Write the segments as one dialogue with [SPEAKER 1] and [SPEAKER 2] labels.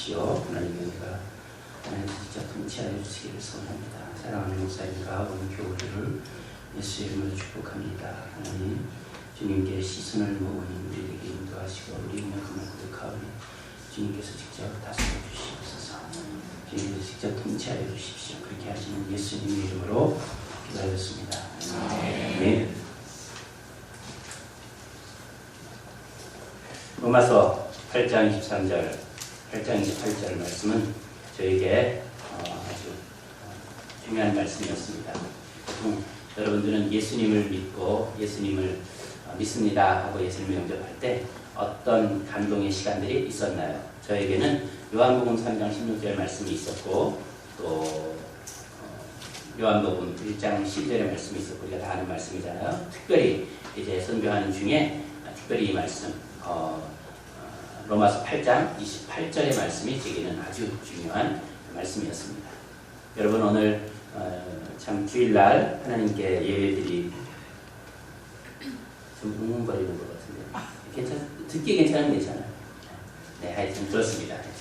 [SPEAKER 1] 주십시오. 하나님의 은혜가 하나님께서 직접 통치하여 주시기를 소원합니다. 사랑하는 목사님과 온 교우들을 예수 이름으로 축복합니다. 하나님 주님께 시선을 모으니 우리에게 인도하시고 우리 명함을 고백하오니 주님께서 직접 다스려 주시옵소서. 주님께서 직접 통치하여 주십시오. 그렇게 하시는 예수님 이름으로 기도하였습니다. 아멘. 로마서 8장 23절, 8장 28절 말씀은 저에게 아주 중요한 말씀이었습니다. 보통 여러분들은 예수님을 믿고 예수님을 믿습니다 하고 예수님을 영접할 때 어떤 감동의 시간들이 있었나요? 저에게는 요한복음 3장 16절 말씀이 있었고 또 요한복음 1장 12절의 말씀이 있었고 우리가 다 아는 말씀이잖아요. 특별히 이제 선교하는 중에 특별히 이 말씀 로마서 8장 28절의 말씀이 제게는 아주 중요한 말씀이었습니다. 여러분 오늘 참 주일날 하나님께 예배드리 좀 웅웅거리는 것 같은데 듣기 괜찮으면 괜찮아요. 네, 하여튼 그렇습니다. 하여튼.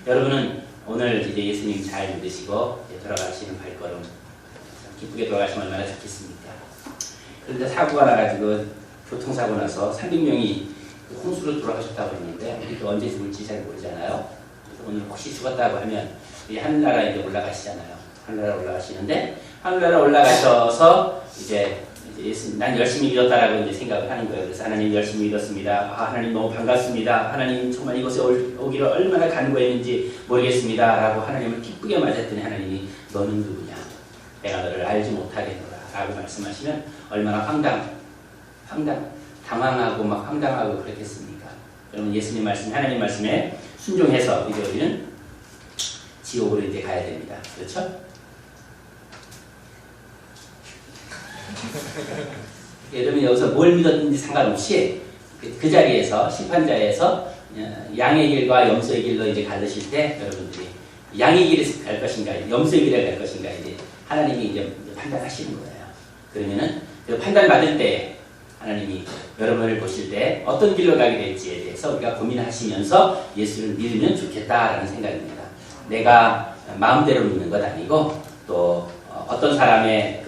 [SPEAKER 1] 여러분은 오늘 이제 예수님 잘 믿으시고 돌아가시는 발걸음 기쁘게 돌아가시면 얼마나 좋겠습니까? 그런데 사고가 나가지고 교통사고 나서 300명이 홍수로 돌아가셨다고 했는데 우리가 언제 죽을지 잘 모르잖아요. 그래서 오늘 혹시 죽었다고 하면 이 하늘나라에 이제 올라가시잖아요. 하늘나라 올라가시는데 하늘나라 올라가셔서 이제 예수님, 난 열심히 믿었다라고 이제 생각을 하는 거예요. 그래서 하나님 열심히 믿었습니다. 하나님 너무 반갑습니다. 하나님 정말 이곳에 오기를 얼마나 간구했는지 모르겠습니다. 라고 하나님을 기쁘게 맞았더니 하나님이 너는 누구냐? 내가 너를 알지 못하겠노라. 라고 말씀하시면 얼마나 당황하고 막 황당하고 그렇겠습니까? 그러면 예수님 말씀, 하나님 말씀에 순종해서 이제 우리는 지옥으로 이제 가야 됩니다. 그렇죠? 여러분 여기서 뭘 믿었는지 상관없이 그 자리에서 심판자에서 양의 길과 염소의 길로 이제 가르실 때 여러분들이 양의 길에 갈 것인가 염소의 길에 갈 것인가 이제 하나님이 이제 판단하시는 거예요. 그러면은 그 판단 받을 때 하나님이 여러분을 보실 때 어떤 길로 가게 될지에 대해서 우리가 고민하시면서 예수를 믿으면 좋겠다라는 생각입니다. 내가 마음대로 믿는 것 아니고 또 어떤 사람의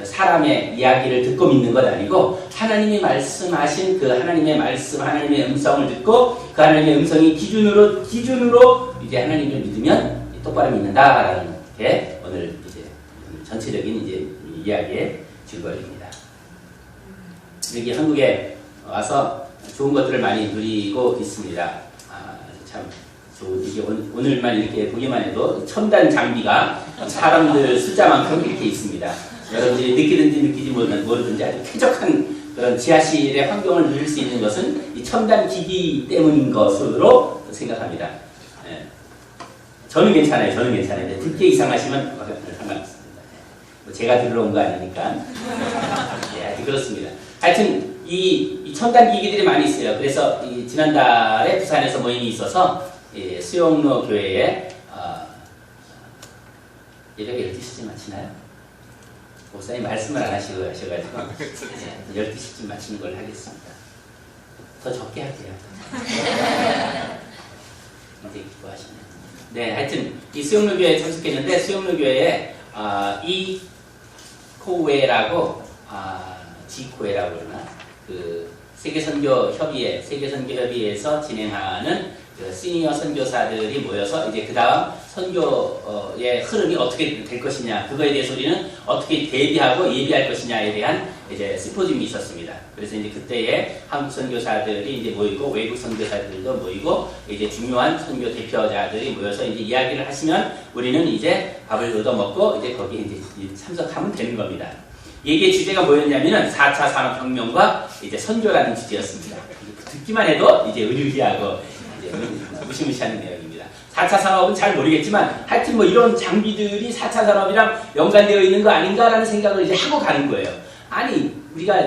[SPEAKER 1] 이야기를 듣고 믿는 것 아니고 하나님이 말씀하신 그 하나님의 말씀, 하나님의 음성을 듣고 그 하나님의 음성이 기준으로 이제 하나님을 믿으면 똑바로 믿는다라는 게 오늘 이제 전체적인 이제 이야기의 줄거리입니다. 여기 한국에 와서 좋은 것들을 많이 누리고 있습니다. 참 이게 오늘만 이렇게 보기만 해도 첨단 장비가 사람들 숫자만큼 이렇게 있습니다. 여러분들이 느끼든지 느끼지 모르든지 아주 쾌적한 그런 지하실의 환경을 누릴 수 있는 것은 이 첨단 기기 때문인 것으로 생각합니다. 예. 저는 괜찮아요. 듣기 이상하시면 상관없습니다. 제가 들러온 거 아니니까. 네, 그렇습니다. 하여튼 이 첨단 기기들이 많이 있어요. 그래서 지난달에 부산에서 모임이 있어서 수영로 교회에 예배가 12시쯤 마치나요? 목사님 말씀을 안 하시고 하셔가지고 12시쯤 마치는 걸 하겠습니다. 더 적게 할게요. 이제 기뻐하시네요. 네, 하여튼 이 수영로 교회에 참석했는데 수영로 교회에 이코웨라고 지코웨라고 그러나 그 세계선교협의회에서 진행하는 그 시니어 선교사들이 모여서 이제 그 다음 선교의 흐름이 어떻게 될 것이냐, 그거에 대해서 우리는 어떻게 대비하고 예비할 것이냐에 대한 이제 심포지움이 있었습니다. 그래서 이제 그때에 한국 선교사들이 이제 모이고 외국 선교사들도 모이고 이제 중요한 선교 대표자들이 모여서 이제 이야기를 하시면 우리는 이제 밥을 얻어먹고 이제 거기에 이제 참석하면 되는 겁니다. 얘기의 주제가 뭐였냐면은 4차 산업혁명과 이제 선교라는 주제였습니다. 듣기만 해도 이제 의리하고 무시무시하는 내용입니다. 4차 산업은 잘 모르겠지만 하여튼 뭐 이런 장비들이 4차 산업이랑 연관되어 있는 거 아닌가라는 생각을 이제 하고 가는 거예요. 아니 우리가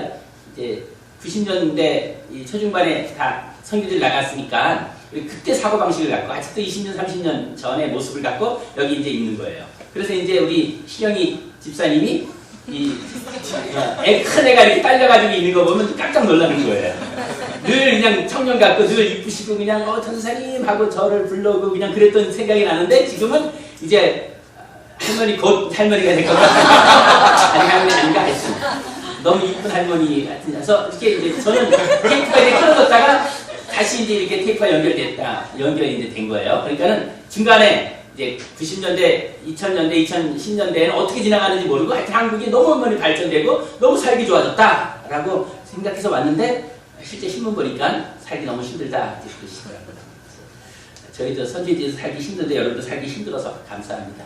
[SPEAKER 1] 이제 90년대 초중반에 다 선교들이 나갔으니까 우리 그때 사고방식을 갖고 아직도 20년 30년 전의 모습을 갖고 여기 이제 있는 거예요. 그래서 이제 우리 신영이 집사님이 큰 애가 이렇게 딸려가지고 있는 거 보면 깜짝 놀라는 거예요. 늘 그냥 청년 같고 늘 이쁘시고 그냥 전사님 하고 저를 불러고 그냥 그랬던 생각이 나는데 지금은 이제 할머니 곧 할머니가 될 것 같아요. 아니 할머니 아닌가 했습니다. 너무 이쁜 할머니 같으셔서 이렇게 이제 저는 테이프가 이제 끊어졌다가 다시 이제 이렇게 테이프가 연결이 이제 된 거예요. 그러니까는 중간에 이제 90년대, 2000년대, 2010년대에는 어떻게 지나가는지 모르고 하여튼 한국이 너무 많이 발전되고 너무 살기 좋아졌다라고 생각해서 왔는데 실제 신문 보니까 살기 너무 힘들다 이렇게 그러시더라고요. 저희도 선진지에서 살기 힘든데 여러분도 살기 힘들어서 감사합니다.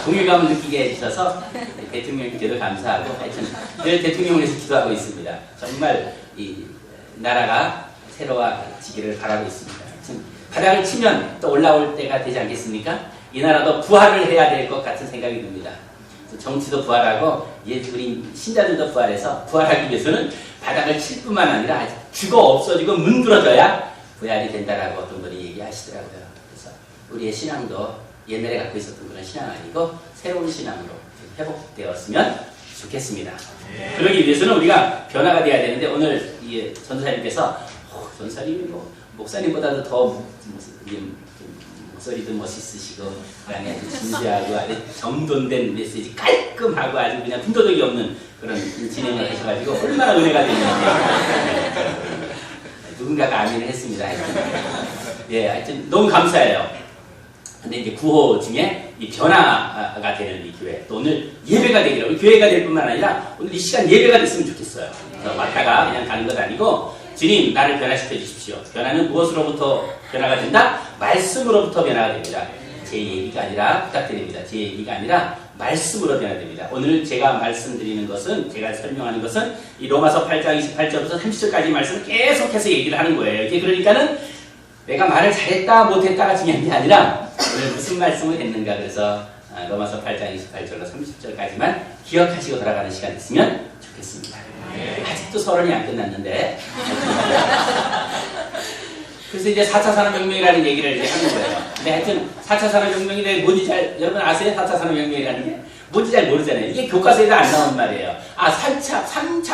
[SPEAKER 1] 동일감을 느끼게 해주셔서 대통령님께도 감사하고 하여튼 늘 대통령을 위해서 기도하고 있습니다. 정말 이 나라가 새로워지기를 바라고 있습니다. 바닥을 치면 또 올라올 때가 되지 않겠습니까? 이 나라도 부활을 해야 될 것 같은 생각이 듭니다. 정치도 부활하고 우리 신자들도 부활해서 부활하기 위해서는 바닥을 칠 뿐만 아니라 죽어 없어지고 문드러져야 부활이 된다라고 어떤 분이 얘기하시더라고요. 그래서 우리의 신앙도 옛날에 갖고 있었던 그런 신앙 아니고 새로운 신앙으로 회복되었으면 좋겠습니다. 그러기 위해서는 우리가 변화가 돼야 되는데 오늘 이 전도사님께서 전도사님이 뭐 목사님보다도 더 목소리도 멋있으시고 그다음에 아주 진지하고 아주 정돈된 메시지 깔끔하고 아주 그냥 군더더기 없는 그런 진행을 하셔가지고 얼마나 은혜가 되는지 누군가가 아멘을 했습니다. 예, 하여튼 너무 감사해요. 근데 이제 구호 중에 이 변화가 되는 이 교회, 또 오늘 예배가 되기를, 교회가 될 뿐만 아니라 오늘 이 시간 예배가 됐으면 좋겠어요. 왔다가 그냥 가는 것 아니고 주님 나를 변화시켜 주십시오. 변화는 무엇으로부터 변화가 된다? 말씀으로부터 변화가 됩니다. 제 얘기가 아니라 부탁드립니다. 제 얘기가 아니라 말씀으로 변화됩니다. 오늘 제가 말씀드리는 것은, 제가 설명하는 것은 이 로마서 8장 28절부터 30절까지 말씀을 계속해서 얘기를 하는 거예요. 이게 그러니까는 내가 말을 잘했다 못했다가 중요한 게 아니라 오늘 무슨 말씀을 했는가, 그래서 로마서 8장 28절로 30절까지만 기억하시고 돌아가는 시간 있으면 좋겠습니다. 아직도 서론이 안 끝났는데 그래서 이제 4차 산업혁명이라는 얘기를 이제 하는 거예요. 근데 하여튼 4차 산업혁명이 뭔지 여러분 아세요? 4차 산업혁명이라는 게 뭔지 잘 모르잖아요. 이게 교과서에도 안 나온 말이에요. 3차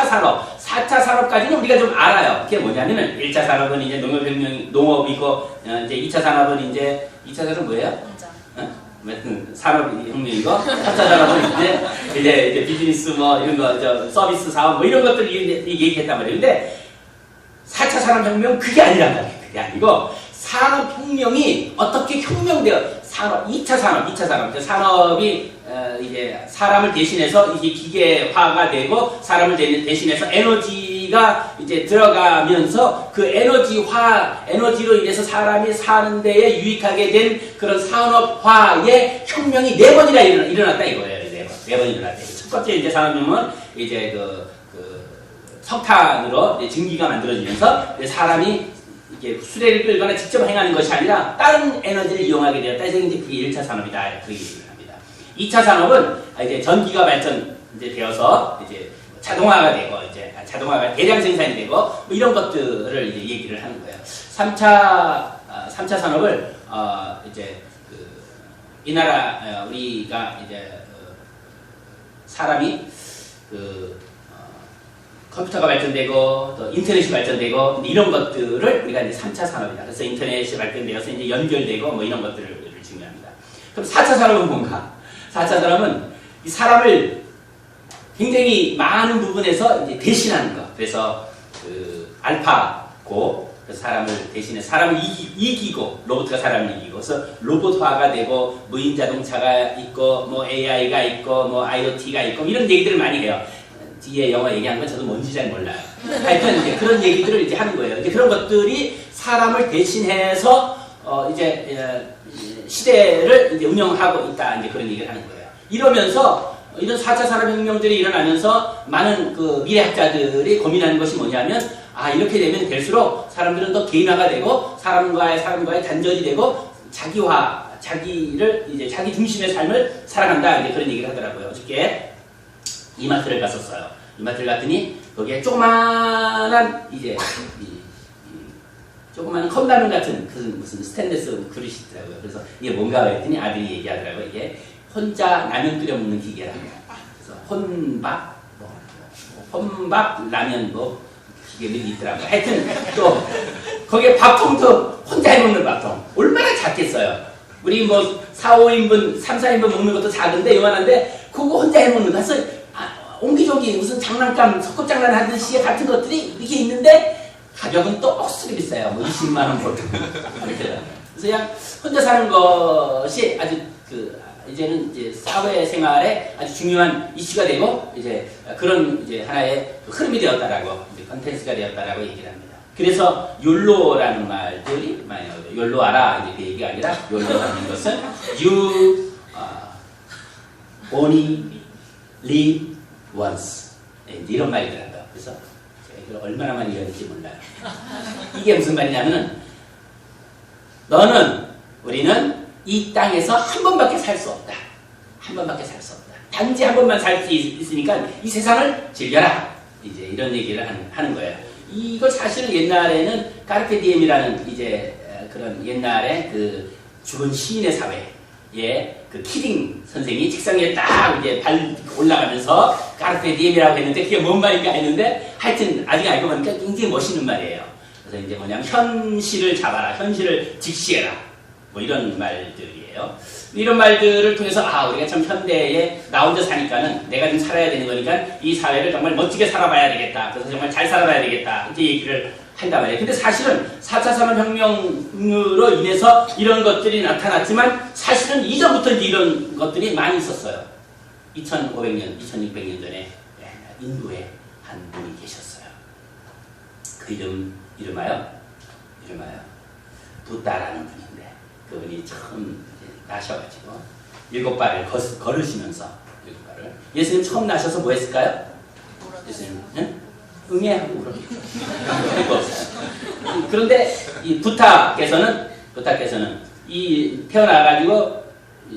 [SPEAKER 1] 산업, 4차 산업까지는 우리가 좀 알아요. 그게 뭐냐면은 1차 산업은 이제 농업이고, 이제 2차 산업은 이제, 2차 산업은 뭐예요? 산업혁명이고, 3차 산업은 이제 비즈니스 뭐 이런 거, 서비스 사업 뭐 이런 것들 얘기했단 말이에요. 근데 4차 산업혁명 그게 아니란 말이에요. 그게 아니고, 산업혁명이 어떻게 혁명되어, 2차 산업, 산업이 이제 사람을 대신해서 이게 기계화가 되고 사람을 대신해서 에너지가 이제 들어가면서 그 에너지로 인해서 사람이 사는 데에 유익하게 된 그런 산업화의 혁명이 4번이나 일어났다 이거예요. 4번 일어났다. 첫 번째 이제 산업혁명은 이제 그 석탄으로 이제 증기가 만들어지면서 사람이 이게 수레를 끌거나 직접 행하는 것이 아니라 다른 에너지를 이용하게 되었다. 그래서 이제 그게 1차 산업이다. 그 얘기를 합니다. 2차 산업은 이제 전기가 발전되어서 이제 자동화가 되고, 이제 자동화가 대량 생산이 되고, 뭐 이런 것들을 이제 얘기를 하는 거예요. 3차 산업을, 이제 이 나라, 우리가 이제 사람이 컴퓨터가 발전되고 또 인터넷이 발전되고 이런 것들을 우리가 이제 3차 산업이다. 그래서 인터넷이 발전되어서 이제 연결되고 뭐 이런 것들을 중요합니다. 그럼 4차 산업은 뭔가? 4차 산업은 이 사람을 굉장히 많은 부분에서 이제 대신하는 것. 그래서 알파고, 그래서 사람을 대신해 사람을 이기고 로봇가 사람을 이기고, 그래서 로봇화가 되고 무인 자동차가 있고 뭐 AI가 있고 뭐 IoT가 있고 이런 얘기들을 많이 해요. 뒤에 영어 얘기한 건 저도 뭔지 잘 몰라요. 하여튼 이제 그런 얘기들을 이제 하는 거예요. 이제 그런 것들이 사람을 대신해서 이제 시대를 이제 운영하고 있다. 이제 그런 얘기를 하는 거예요. 이러면서 이런 4차 산업혁명들이 일어나면서 많은 그 미래학자들이 고민하는 것이 뭐냐면, 이렇게 되면 될수록 사람들은 더 개인화가 되고 사람과의 단절이 되고 자기를 이제 자기 중심의 삶을 살아간다. 이제 그런 얘기를 하더라고요. 어저께 이마트를 갔었어요. 이마트를 갔더니 거기에 조그마한 이제 조그마한 컵라면 같은 그 무슨 스테인리스 그릇이 있더라고요. 그래서 이게 뭔가 했더니 아들이 얘기하더라고요. 이게 혼자 라면 끓여 먹는 기계라고. 그래서 혼밥 라면 뭐 이게 있더라고요. 하여튼 또 거기에 밥통도 혼자 해먹는 밥통. 얼마나 작겠어요. 우리 뭐 4, 5인분, 3, 4인분 먹는 것도 작은데 요만한데 그거 혼자 해먹는 거. 그래서 옹기종기 무슨 장난감, 소꿉장난 하듯이 같은 것들이 이렇게 있는데 가격은 또 억수로 비싸요. 뭐 20만 원 보통. 그래서 그냥 혼자 사는 것이 아주 이제는 이제 사회생활에 아주 중요한 이슈가 되고 이제 그런 이제 하나의 흐름이 되었다라고 이제 컨텐츠가 되었다라고 얘기를 합니다. 그래서 욜로라는 말들이 많이 나오죠. 욜로 알아 이제 그 얘기가 아니라 욜로라는 것은 you only live once 이런 말이더라고요. 그래서 제가 이걸 얼마나 많이 읽었는지 몰라요. 이게 무슨 말이냐면은 우리는 이 땅에서 한 번밖에 살 수 없다. 한 번밖에 살 수 없다. 단지 한 번만 살 수 있으니까 이 세상을 즐겨라. 이제 이런 얘기를 하는 거예요. 이걸 사실은 옛날에는 까르페 디엠이라는 이제 그런 옛날에 그 죽은 시인의 사회에 그 키딩 선생이 책상 위에 딱 이제 발 올라가면서 까르페 디엠이라고 했는데 그게 뭔 말인가 했는데 하여튼 아직 알고 보니까 굉장히 멋있는 말이에요. 그래서 이제 뭐냐면 현실을 잡아라. 현실을 직시해라. 뭐 이런 말들이에요. 이런 말들을 통해서 우리가 참 현대에 나 혼자 사니까는 내가 좀 살아야 되는 거니까 이 사회를 정말 멋지게 살아봐야 되겠다. 그래서 정말 잘 살아봐야 되겠다. 이렇게 얘기를 한단 말이에요. 근데 사실은 4차 산업혁명으로 인해서 이런 것들이 나타났지만 사실은 이전부터 이런 것들이 많이 있었어요. 2500년, 2600년 전에 인도에 한 분이 계셨어요. 그 이름하여 부다라는 분인데 그분이 처음 나셔가지고 7발을 걸으시면서 7발을 예수님 처음 나셔서 뭐 했을까요? 예수님 응애하고 울었죠. 그런데 이 부타께서는 이 태어나가지고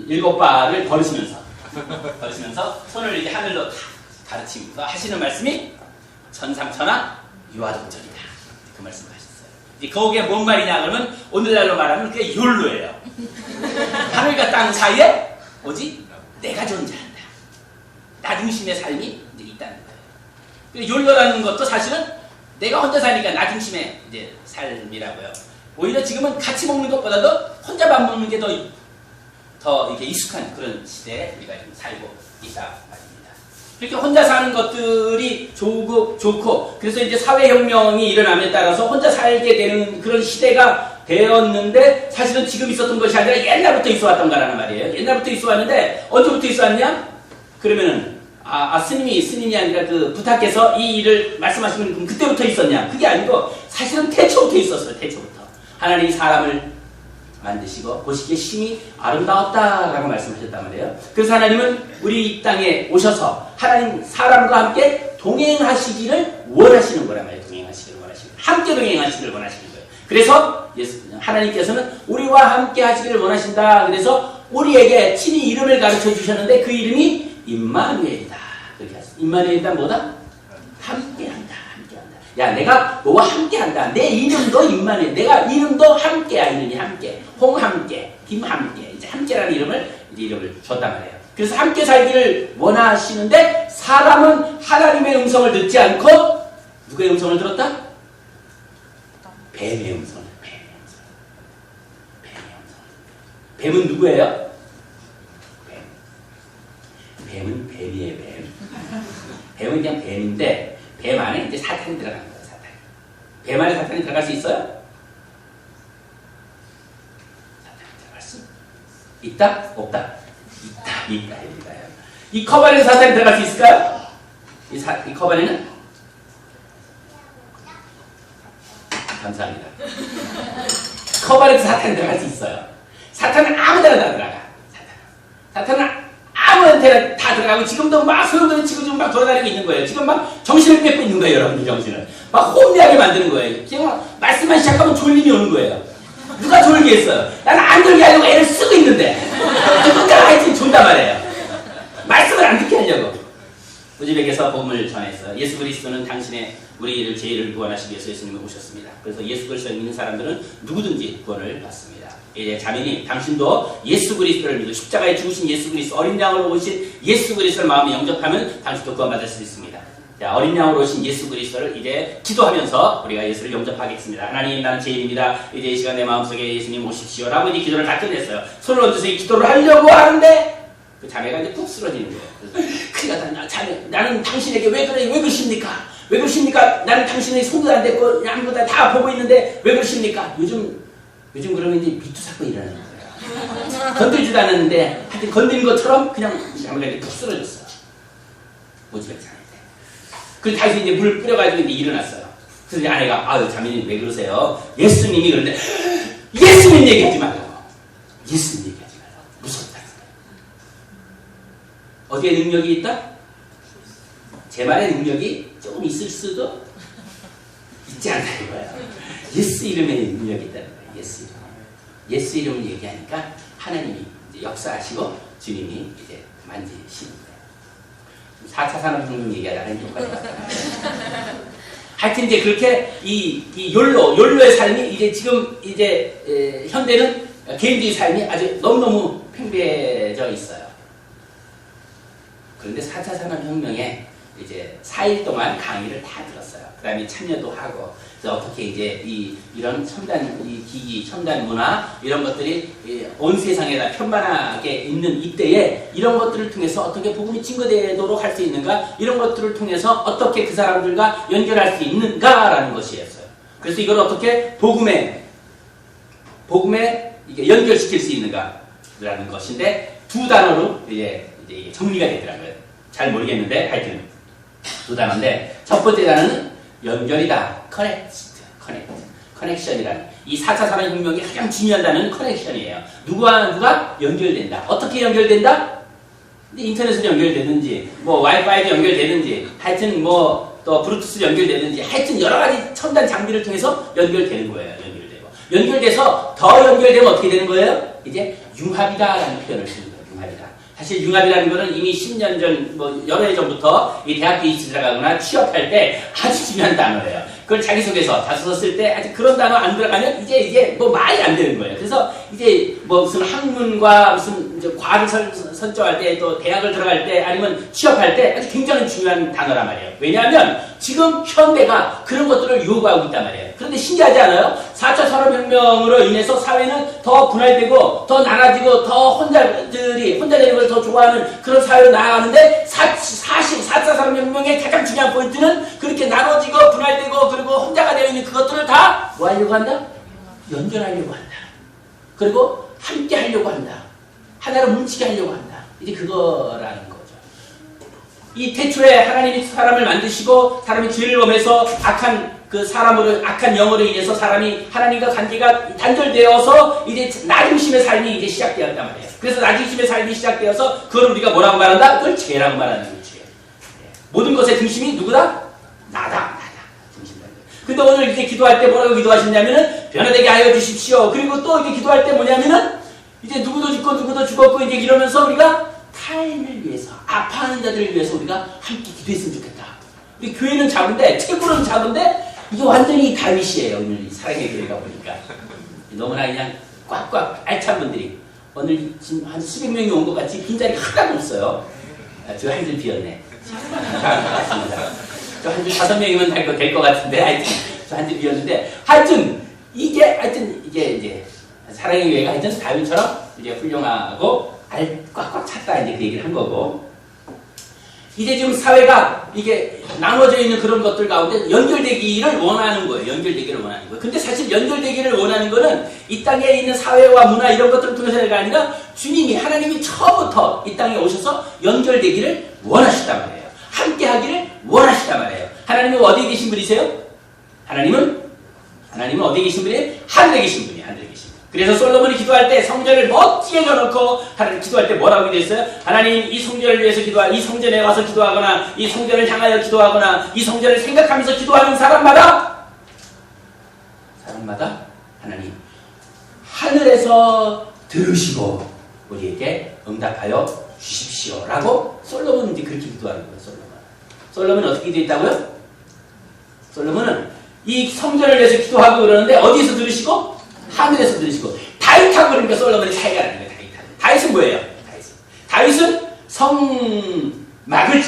[SPEAKER 1] 7발을 걸으시면서 손을 이제 하늘로 다 가르치면서 하시는 말씀이 천상천하 유아동전이다. 그 말씀하셨어요. 거기에 뭔 말이냐 그러면 오늘날로 말하면 그게 욜로예요. 하늘과 땅 사이에 뭐지? 내가 존재한다. 나 중심의 삶이 이제 있다는 거예요. 욜로라는 것도 사실은 내가 혼자 사니까 나 중심의 이제 삶이라고요. 오히려 지금은 같이 먹는 것보다도 혼자 밥 먹는 게 더 이렇게 익숙한 그런 시대에 우리가 지금 살고 있다 말입니다. 이렇게 혼자 사는 것들이 좋고 그래서 이제 사회혁명이 일어남에 따라서 혼자 살게 되는 그런 시대가 되었는데 사실은 지금 있었던 것이 아니라 옛날부터 있어 왔던 거라는 말이에요. 옛날부터 있어 왔는데 언제부터 있어 왔냐? 그러면은 스님이 아니라 그 부타께서 이 일을 말씀하시면 그때부터 있었냐? 그게 아니고 사실은 태초부터 있었어요. 태초부터. 하나님이 사람을 만드시고 보시기에 심히 아름다웠다라고 말씀하셨단 말이에요. 그래서 하나님은 우리 이 땅에 오셔서 하나님 사람과 함께 동행하시기를 원하시는 거란 말이에요. 함께 동행하시기를 원하시는 거예요. 그래서 하나님께서는 우리와 함께 하시기를 원하신다. 그래서 우리에게 친히 이름을 가르쳐 주셨는데 그 이름이 임마누엘이다. 그렇게 하셨어요. 임마누엘이란 뭐다? 함께한다. 야, 내가 너와 함께한다. 내 이름도 임마누엘. 내가 이름도 함께야. 이름이 함께. 홍함께, 김함께. 이제 함께라는 이름을 줬단 말이에요. 그래서 함께 살기를 원하시는데 사람은 하나님의 음성을 듣지 않고 누구의 음성을 들었다? 뱀의 음성을. 뱀은 누구예요? 뱀은 뱀이에요. 뱀은 그냥 뱀인데 뱀 안에 이제 사탄이 들어간 거예요. 사탄. 뱀 안에 사탄이 들어갈 수 있어요? 사탄이 들어갈 수 있다? 없다? 있다. 이 컵 안에 사탄이 들어갈 수 있을까요? 이 컵 안에는? 감사합니다. 컵 안에서 사탄이 들어갈 수 있어요. 사탄은 아무 데나 다 들어가. 사탄은 아무 데나 다 들어가고 지금도 막 소용돌이 치고 지금 막 돌아다니고 있는 거예요. 지금 막 정신을 뺏고 있는 거예요. 여러분들 정신을. 막 혼미하게 만드는 거예요. 지금 말씀만 시작하면 졸림이 오는 거예요. 누가 졸게 했어요? 나는 안 졸게 하려고 애를 쓰고 있는데 누군가 하여튼 존단 말이에요. 말씀을 안 듣게 하려고. 우즈벡에서 복음을 전했어요. 예수 그리스도는 당신의 우리를 죄를 구원하시기 위해서 예수님을 오셨습니다. 그래서 예수 그리스도를 믿는 사람들은 누구든지 구원을 받습니다. 이제 자매님, 당신도 예수 그리스도를 믿고 십자가에 죽으신 예수 그리스도, 어린 양으로 오신 예수 그리스도를 마음에 영접하면 당신도 구원받을 수 있습니다. 자, 어린 양으로 오신 예수 그리스도를 이제 기도하면서 우리가 예수를 영접하겠습니다. 하나님, 나는 죄인입니다. 이제 이 시간 내 마음속에 예수님 오십시오. 라고 이제 기도를 다 끝냈어요. 손을 얹어서 이 기도를 하려고 하는데 그 자매가 이제 푹 쓰러지는 거예요. 그러니까 자매, 나는 당신에게 왜 그래? 왜 그러십니까? 왜 그러십니까? 나는 당신의 손도 안 댔고 아무것도 다 보고 있는데 왜 그러십니까? 요즘 그러면 이제 미투 사건이 일어나는 거예요. 건들지도 않았는데 하여튼 건드린 것처럼 그냥 자매가 이제 푹 쓰러졌어요. 모지겠지 않은데. 그래서 다시 이제 물 뿌려가지고 이제 일어났어요. 그래서 이제 아내가, 아유, 자매님 왜 그러세요? 예수님이 그런데, 예수님 얘기하지 말라고. 예수님 얘기하지 말라고. 무섭다. 어디에 능력이 있다? 제 말에 능력이 조금 있을 수도 있지 않다 이거예요. 예수 이름에 능력이 있다는 거예요. 예수 이름. 예수 이름을 얘기하니까 하나님이 이제 역사하시고 주님이 이제 만지시는 거예요. 4차 산업혁명 얘기하다가 여기까지 왔어요. 하여튼 이제 그렇게 이 욜로의 삶이 이제 지금 이제 현대는 개인주의 삶이 아주 너무너무 팽배해져 있어요. 그런데 4차 산업혁명에 이제 4일 동안 강의를 다 들었어요. 그 다음에 참여도 하고, 그래서 어떻게 이제 이런 첨단 기기, 첨단 문화, 이런 것들이 온 세상에다 편만하게 있는 이때에 이런 것들을 통해서 어떻게 복음이 증거되도록 할 수 있는가, 이런 것들을 통해서 어떻게 그 사람들과 연결할 수 있는가라는 것이었어요. 그래서 이걸 어떻게 복음에 이게 연결시킬 수 있는가라는 것인데, 두 단어로 이제 정리가 되더라고요. 잘 모르겠는데, 하여튼. 두 단어인데, 첫 번째 단어는 연결이다. 커넥션이라는. 이 4차 산업혁명이 가장 중요한 단어는 커넥션이에요. 누가 연결된다. 어떻게 연결된다? 인터넷으로 연결되든지, 뭐 와이파이도 연결되든지, 하여튼 뭐 또 브루투스 연결되든지, 하여튼 여러 가지 첨단 장비를 통해서 연결되는 거예요. 연결돼서 더 연결되면 어떻게 되는 거예요? 이제 융합이다라는 표현을 쓰는 거예요. 융합이다. 사실 융합이라는 것은 이미 10년 전, 뭐 여러 해 전부터 이 대학교에 들어가거나 취업할 때 아주 중요한 단어예요. 그걸 자기소개서 자소서 쓸 때 아직 그런 단어 안 들어가면 이제 뭐 말이 안 되는 거예요. 그래서 이제 뭐 무슨 학문과 무슨 이제 과를 선정할 때, 또 대학을 들어갈 때, 아니면 취업할 때 아주 굉장히 중요한 단어란 말이에요. 왜냐하면 지금 현대가 그런 것들을 요구하고 있단 말이에요. 그런데 신기하지 않아요? 4차 산업혁명으로 인해서 사회는 더 분할되고 더 나눠지고 더 혼자 되는 걸 더 좋아하는 그런 사회로 나아가는데, 4차 산업혁명의 가장 중요한 포인트는 그렇게 나눠지고 분할되고 그리고 혼자가 되어 있는 그것들을 다 뭐 하려고 한다? 연결하려고 한다. 그리고 함께 하려고 한다. 하나로 뭉치게 하려고 한다. 이제 그거라는 거죠. 이 태초에 하나님이 사람을 만드시고 사람이 죄를 범해서 악한 영으로 인해서 사람이 하나님과 관계가 단절되어서 이제 나중심의 삶이 이제 시작되었단 말이에요. 그래서 나중심의 삶이 시작되어서 그걸 우리가 뭐라고 말한다? 그걸 죄라고 말하는 거죠. 모든 것의 중심이 누구다? 나다. 근데 오늘 이제 기도할 때 뭐라고 기도하셨냐면은 변화되게 하여 주십시오. 그리고 또 이제 기도할 때 뭐냐면은 이제 누구도 죽고 누구도 죽었고 이제 이러면서 우리가 타인을 위해서, 아파하는 자들을 위해서 우리가 함께 기도했으면 좋겠다. 우리 교회는 작은데, 체구는 작은데 이게 완전히 다윗이에요. 오늘 사랑의 교회가 보니까 너무나 그냥 꽉꽉 알찬 분들이, 오늘 지금 한 수백 명이 온 것 같이 빈자리 하나도 없어요. 저 한 줄 비었네. 맞습니다. 저 한 줄 5명이면 될 것 같은데, 하여튼 저 한 줄 비었는데, 하여튼 이게 이제 사랑의 교회가 하여튼 다윗처럼 이제 훌륭하고 꽉꽉 찼다, 이제 그 얘기를 한 거고, 이제 지금 사회가 이게 나눠져 있는 그런 것들 가운데 연결되기를 원하는 거예요. 근데 사실 연결되기를 원하는 거는 이 땅에 있는 사회와 문화 이런 것들을 통해서가 아니라 주님이, 하나님이 처음부터 이 땅에 오셔서 연결되기를 원하시단 말이에요. 함께 하기를 원하시단 말이에요. 하나님은 어디에 계신 분이세요? 하나님은 어디에 계신 분이에요? 하늘에 계신 분이에요. 그래서 솔로몬이 기도할 때 성전을 멋지게 해놓고 하나님 기도할 때 뭐라고 기도했어요? 하나님, 이 성전을 위해서 이 성전에 와서 기도하거나 이 성전을 향하여 기도하거나 이 성전을 생각하면서 기도하는 사람마다 하나님 하늘에서 들으시고 우리에게 응답하여 주십시오 라고 솔로몬은 이제 그렇게 기도하는 거예요. 솔로몬은 어떻게 기도했다고요? 솔로몬은 이 성전을 위해서 기도하고 그러는데 어디에서 들으시고? 하늘에서 들으시고. 다윗하고 그러니까 솔로몬의 차이가 나는 거예요. 다윗은 뭐예요? 다윗은 성막을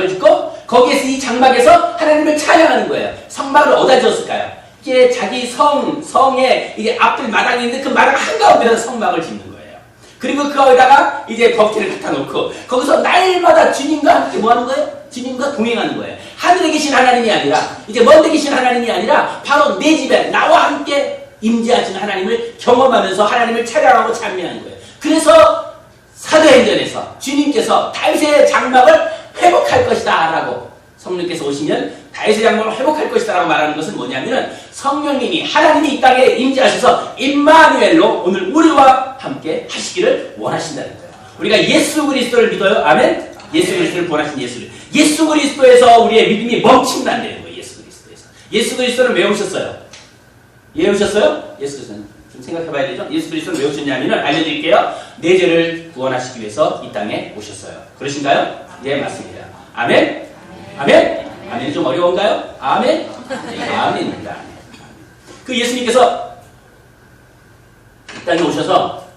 [SPEAKER 1] 짓고 거기에서 이 장막에서 하나님을 찬양하는 거예요. 성막을 어디다 지었을까요? 이게 자기 성에 이게 앞들 마당이 있는데 그 마당 한가운데서 성막을 짓는 거예요. 그리고 거기다가 이제 법궤를 갖다 놓고 거기서 날마다 주님과 함께 뭐 하는 거예요? 주님과 동행하는 거예요. 하늘에 계신 하나님이 아니라 이제 먼데 계신 하나님이 아니라 바로 내 집에 나와 함께 임재하시는 하나님을 경험하면서 하나님을 찬양하고 찬미하는 거예요. 그래서 사도행전에서 주님께서 다윗의 장막을 회복할 것이다 라고 성령께서 오시면 다윗의 장막을 회복할 것이다 라고 말하는 것은 뭐냐면 성령님이 하나님이 이 땅에 임재하셔서 임마누엘로 오늘 우리와 함께 하시기를 원하신다는 거예요. 우리가 예수 그리스도를 믿어요. 아멘. 예수 그리스도를 원하신 예수 그리스도에서 우리의 믿음이 멈추면 안 되는 거예요. 예수 그리스도에서. 예수 그리스도를 왜 오셨어요? 왜 오셨어요? 예수 그리스도는 좀 생각해 봐야 되죠. 예수 그리스도를 왜 오셨냐면 알려드릴게요. 내 죄를 구원하시기 위해서 이 땅에 오셨어요. 그러신가요? 예, 맞습니다. 아멘? 아멘? 아멘이 좀 어려운가요? 아멘? 네, 아멘입니다. 그 예수님께서 이 땅에 오셔서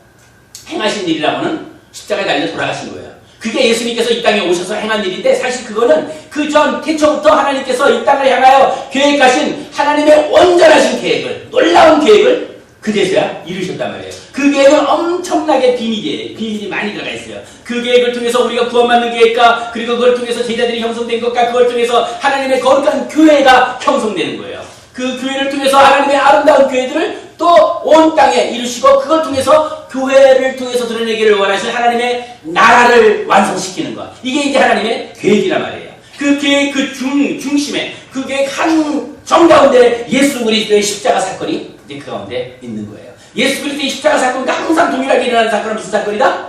[SPEAKER 1] 행하신 일이라고는 십자가에 달려 돌아가신 거예요. 그게 예수님께서 이 땅에 오셔서 행한 일인데 사실 그거는 그 전 태초부터 하나님께서 이 땅을 향하여 계획하신 하나님의 온전하신 계획을, 놀라운 계획을 그제서야 이루셨단 말이에요. 그 계획은 엄청나게 비밀이 많이 들어가 있어요. 그 계획을 통해서 우리가 구원받는 계획과 그리고 그걸 통해서 제자들이 형성된 것과 그걸 통해서 하나님의 거룩한 교회가 형성되는 거예요. 그 교회를 통해서 하나님의 아름다운 교회들을 또 온 땅에 이루시고 그걸 통해서 교회를 통해서 드러내기를 원하시는 하나님의 나라를 완성시키는 것. 이게 이제 하나님의 계획이란 말이에요. 그 계획 그 중심에 그 계획 한 정가운데 예수 그리스도의 십자가 사건이 이제 그 가운데 있는 거예요. 예수 그리스도의 십자가 사건과 항상 동일하게 일어나는 사건은 무슨 사건이다?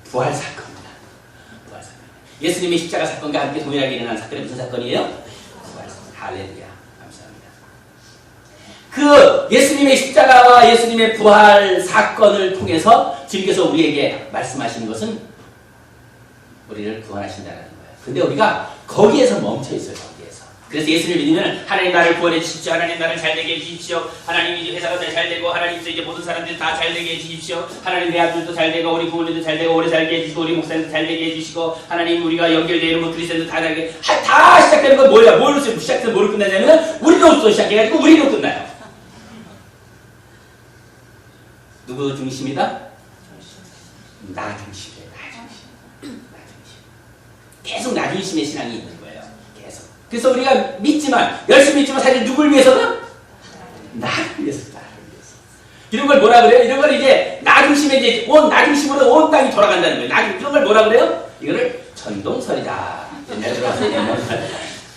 [SPEAKER 1] 부활 사건입니다. 부활 사건. 예수님의 십자가 사건과 함께 동일하게 일어나는 사건이 무슨 사건이에요? 부활 사건. 할렐루야. 그 예수님의 십자가와 예수님의 부활 사건을 통해서 주님께서 우리에게 말씀하시는 것은 우리를 구원하신다는 거예요. 근데 우리가 거기에서 멈춰 있어요. 거기에서. 그래서 예수님을 믿으면 하나님 나를 구원해 주십시오. 하나님 나를 잘되게 해주십시오. 하나님 이제 회사가 잘되고 하나님 이제 모든 사람들 다 잘되게 해주십시오. 하나님 내 아들도 잘되고 우리 부모님도 잘되고 오래 살게 해주시고 우리 목사님도 잘되게 해주시고 하나님 우리가 연결되어 있는 그리스도도 다 잘되게 다 시작되는 건 뭐야? 뭘로 시작해서 뭐로 끝나냐면 우리로부터 시작해가지고 우리로 끝나요. 누구 중심이다? 나 중심이에요. 나 중심. 계속 나 중심의 신앙이 있는 거예요. 계속. 그래서 우리가 믿지만 열심히 믿지만 사실 누굴 위해서는? 나를 위해서. 이런 걸 뭐라 그래요? 이런 걸 이제 나 중심에 이제 나 중심으로 온 땅이 돌아간다는 거예요. 이런 걸 뭐라 그래요? 이거를 전동설이다. 옛날에 들어봤어요?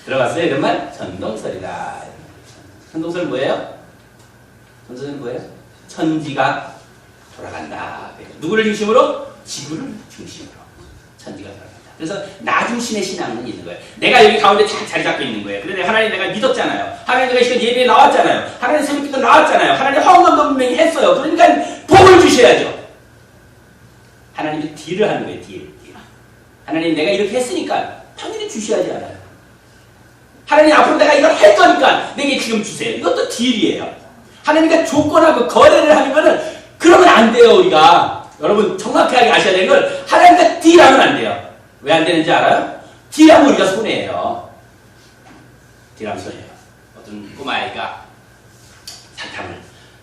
[SPEAKER 1] 들어봤어요? 이런 말? 전동설이다. 전동설 뭐예요? 전동설은 뭐예요? 천지가 돌아간다. 누구를 중심으로? 지구를 중심으로. 천지가 돌아간다. 그래서 나 중심의 신앙은 있는 거예요. 내가 여기 가운데 자리 잡고 있는 거예요. 그런데 하나님 내가 믿었잖아요. 하나님 내가 시간 예배에 나왔잖아요. 하나님 새벽기도 나왔잖아요. 하나님 헌금도 분명히 했어요. 그러니까 복을 주셔야죠. 하나님이 딜을 하는 거예요. 딜. 하나님 내가 이렇게 했으니까 당연히 주셔야지 않아요. 하나님 앞으로 내가 이걸 할 거니까 내게 지금 주세요. 이것도 딜이에요. 하나님과 조건하고 거래를 하는 거는 그러면 안 돼요. 우리가 여러분 정확하게 아셔야 되는 걸 하나님과 딜하면 안 돼요. 왜 안 되는지 알아요? 딜하면 우리가 손해예요. 딜하면 손해예요. 어떤 꼬마아이가 사탕을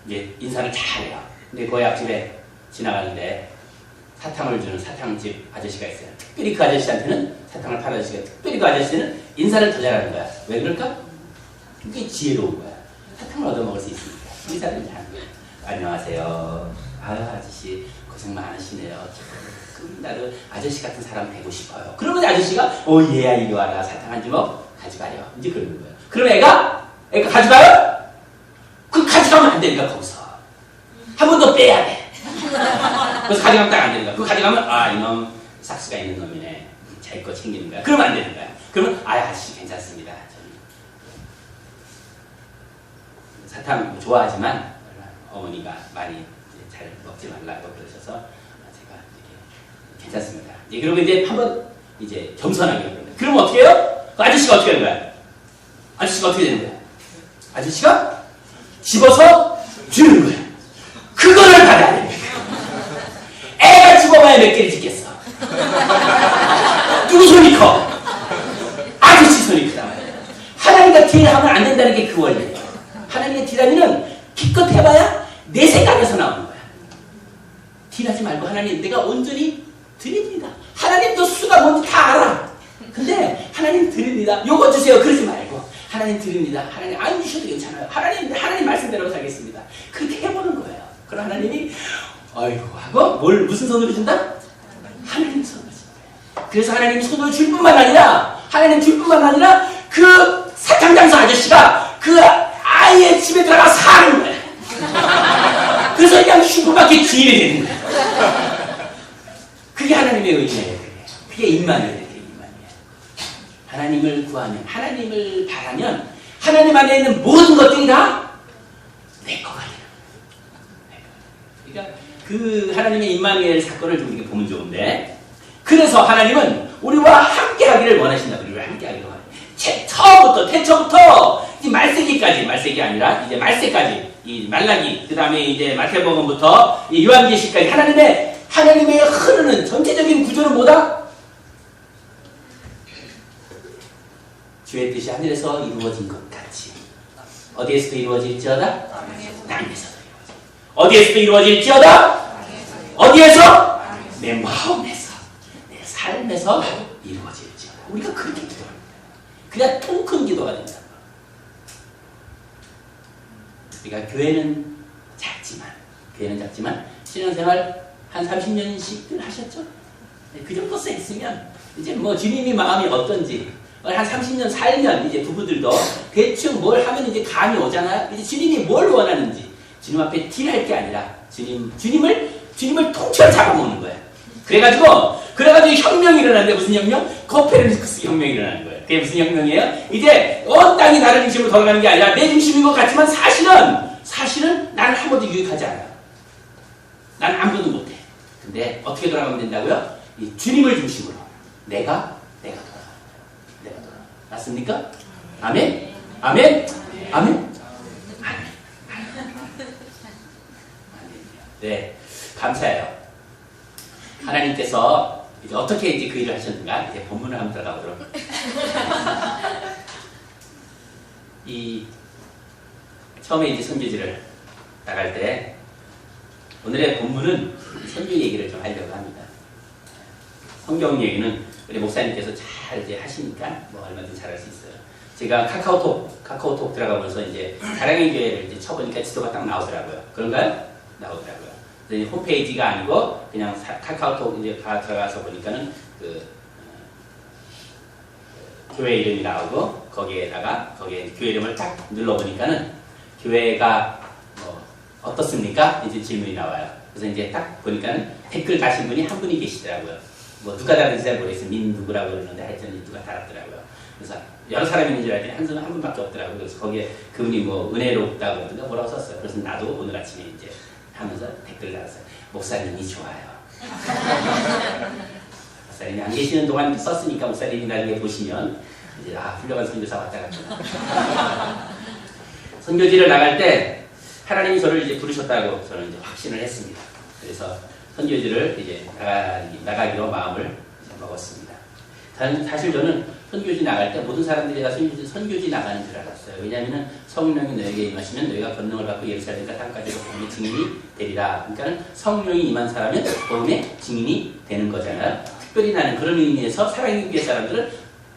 [SPEAKER 1] 이제 인사를 잘해요. 근데 그 앞집에 지나가는데 사탕을 주는 사탕집 아저씨가 있어요. 특별히 그 아저씨한테는 사탕을 파는 아저씨가 특별히 그 아저씨는 인사를 더 잘하는 거야. 왜 그럴까? 그게 지혜로운 거야. 사탕을 얻어먹을 수 있으니까. 인사를 잘하는 거야. 안녕하세요. 아저씨 고생 많으시네요. 나도 아저씨 같은 사람 되고 싶어요. 그러면 아저씨가 얘야 이리 와라. 사탕 한 주먹 가져가려. 이제 그러는 거예요. 그럼 애가 가져가요? 그 가져가면 안 되니까 거기서 한 번 더 빼야 돼. 그래서 가져가면 딱 안 되는 거야. 그 가져가면 이놈 삭스가 있는 놈이네. 자기 거 챙기는 거야. 그러면 안 되는 거야. 그러면 아저씨 괜찮습니다. 사탕 좋아하지만 어머니가 많이 잘 먹지 말라고 그러셔서 제가 이렇게 괜찮습니다. 그러면 이제 한번 이제 겸손하게 그러는 거예요. 그러면 어떻게 해요? 그 아저씨가 어떻게 하는 거야? 아저씨가 어떻게 되는 거야? 아저씨가 집어서 주는 거야. 그거를 받아야 됩니다. 애가 집어봐야 몇 개를 짓겠어. 누구 손이 커? 아저씨 딜하지 말고 하나님 내가 온전히 드립니다. 하나님도 수가 뭔지 다 알아. 근데 하나님 드립니다. 요거 주세요. 그러지 말고 하나님 드립니다. 하나님 안 주셔도 괜찮아요. 하나님 말씀대로 살겠습니다. 그렇게 해보는 거예요. 그럼 하나님이 아이고 하고 무슨 손으로 준다? 하나님 손으로 준다. 그래서 하나님이 손으로 줄 뿐만 아니라 그 사탕장사 아저씨가 그 아이의 집에 들어가 사는 거야. 그래서 그냥 슈퍼마켓 주인이 되는 거야. 그게 하나님의 의지예요. 그게 임마누엘이에요. 하나님을 구하면, 하나님을 바라면 하나님 안에 있는 모든 것들이 다 내 거가 돼요. 그러니까 그 하나님의 임마누엘 사건을 좀 우리가 보면 좋은데, 그래서 하나님은 우리와 함께하기를 원하신다. 우리와 함께하기를 원해요. 처음부터 태초부터 이 말세기 아니라 이제 말세까지, 이 말라기, 그 다음에 이제 마태복음부터 이 요한계시까지 하나님의 흐르는 전체적인 구조는 뭐다? 주의 뜻이 하늘에서 이루어진 것 같이 어디에서도 이루어질지어다? 땅에서도 이루어질. 어디에서도 이루어질지어다? 어디에서? 내 마음에서, 내 삶에서 이루어질지어다. 우리가 그렇게 기도합니다. 그냥 통큰 기도가 된다. 그러니까 교회는 작지만 신앙생활 한 30년씩들 하셨죠? 그 정도 했으면 이제 뭐 주님이 마음이 어떤지 한 30년 살면 이제 부부들도 대충 뭘 하면 이제 감이 오잖아요. 이제 주님이 뭘 원하는지 주님 앞에 딜할 게 아니라 주님을 통째로 잡아먹는 거예요. 그래가지고 혁명이 일어나는데 무슨 혁명? 코페르니쿠스 혁명이 일어나는 거예요. 그게 무슨 혁명이에요? 이제 온 땅이 나를 중심으로 돌아가는 게 아니라 내 중심인 것 같지만 사실은 나는 한 번도 유익하지 않아요. 나는 아무것도 못해. 근데 어떻게 돌아가면 된다고요? 이 주님을 중심으로 내가 돌아가. 맞습니까? 아멘? 아멘? 아멘? 네, 감사해요. 하나님께서 이제 어떻게 이제 그 일을 하셨는가? 이제 본문을 한번 들어가보도록. 처음에 이제 선교지를 나갈 때 오늘의 본문은 선교 얘기를 좀 하려고 합니다. 성경 얘기는 우리 목사님께서 잘 이제 하시니까 뭐 얼마든지 잘할 수 있어요. 제가 카카오톡 들어가면서 이제 사랑의 교회를 이제 쳐보니까 지도가 딱 나오더라고요. 그런가요? 나오더라고요. 그래서 홈페이지가 아니고 그냥 카카오톡 이제 들어가서 보니까는 교회 이름이 나오고 거기에 교회 이름을 딱 눌러보니까는 교회가 뭐 어떻습니까? 이제 질문이 나와요. 그래서 이제 딱 보니까는 댓글 다신 분이 한 분이 계시더라고요. 뭐 누가 달았는지 잘 모르겠어요. 누구라고 그러는데 하여튼 누가 달았더라고요. 그래서 여러 사람이 있는 줄 알았더니 한 분밖에 없더라고요. 그래서 거기에 그분이 뭐 은혜롭다고 그러던가 뭐라고 썼어요. 그래서 나도 오늘 아침에 이제 하면서 댓글 달았어요. 목사님이 좋아요. 목사님이 안 계시는 동안 썼으니까 목사님이 나중에 보시면 이제 훌륭한 선교사 왔다 갔구나. 선교지를 나갈 때 하나님이 저를 이제 부르셨다고 저는 이제 확신을 했습니다. 그래서 선교지를 이제 나가기로 마음을 먹었습니다. 사실 저는 선교지 나갈 때 모든 사람들이 다 선교지 나가는 줄 알았어요. 왜냐하면 성령이 너에게 임하시면 너희가 권능을 받고 예루살렘과 땅까지로 복음의 증인이 되리라. 그러니까 성령이 임한 사람은 복음의 증인이 되는 거잖아요. 특별히 나는 그런 의미에서 사랑의 교회 사람들은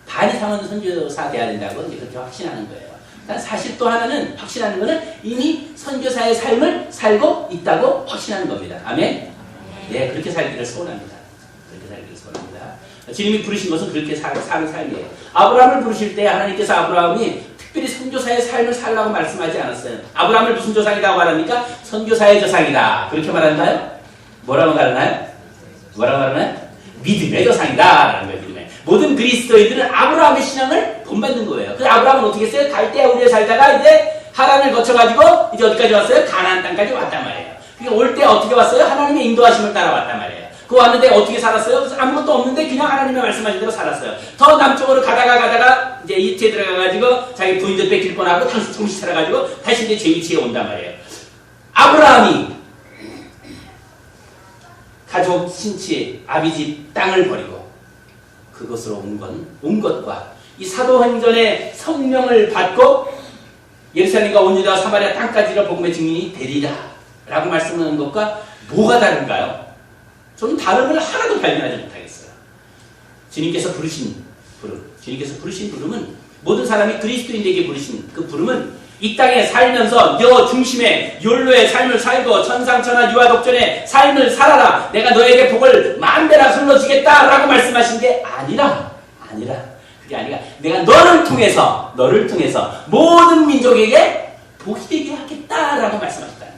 [SPEAKER 1] 반 이상은 선교사 돼야 된다고 이제 그렇게 확신하는 거예요. 사실 또 하나는 확신하는 것은 이미 선교사의 삶을 살고 있다고 확신하는 겁니다. 아멘? 네, 그렇게 살기를 소원합니다. 주님이 부르신 것은 그렇게 사는 삶이에요. 아브라함을 부르실 때 하나님께서 아브라함이 특별히 선교사의 삶을 살라고 말씀하지 않았어요. 아브라함을 무슨 조상이라고 말합니까? 선교사의 조상이다. 그렇게 말하나요? 뭐라고 말하나요? 믿음의 조상이다. 라는 거예요. 믿음의. 모든 그리스도인들은 아브라함의 신앙을 본받는 거예요. 그래서 아브라함은 어떻게 했어요? 갈대아 우리에 살다가 이제 하란을 거쳐가지고 이제 어디까지 왔어요? 가나안 땅까지 왔단 말이에요. 그러니까 올 때 어떻게 왔어요? 하나님의 인도하심을 따라왔단 말이에요. 그 왔는데 어떻게 살았어요? 그래서 아무것도 없는데 그냥 하나님의 말씀하신 대로 살았어요. 더 남쪽으로 가다가 이제 이태에 들어가가지고 자기 부인들 뺏길 뻔하고 당신 정신 차려가지고 다시 이제 제 위치에 온단 말이에요. 아브라함이 가족, 친치, 아비집 땅을 버리고 그것으로 온 것과 이 사도행전의 성령을 받고 예루살렘과 온 유다와 사마리아 땅까지로 복음의 증인이 되리라 라고 말씀하는 것과 뭐가 다른가요? 저는 다른 걸 하나도 발견하지 못하겠어요. 주님께서 부르신 부름은 모든 사람이 그리스도인에게 부르신 그 부름은 이 땅에 살면서 너 중심에 욜로의 삶을 살고 천상천하 유아독존의 삶을 살아라. 내가 너에게 복을 만배나 흘러주겠다라고 말씀하신 게 아니라 그게 아니라 내가 너를 통해서 모든 민족에게 복이 되게 하겠다라고 말씀하셨다는 거예요.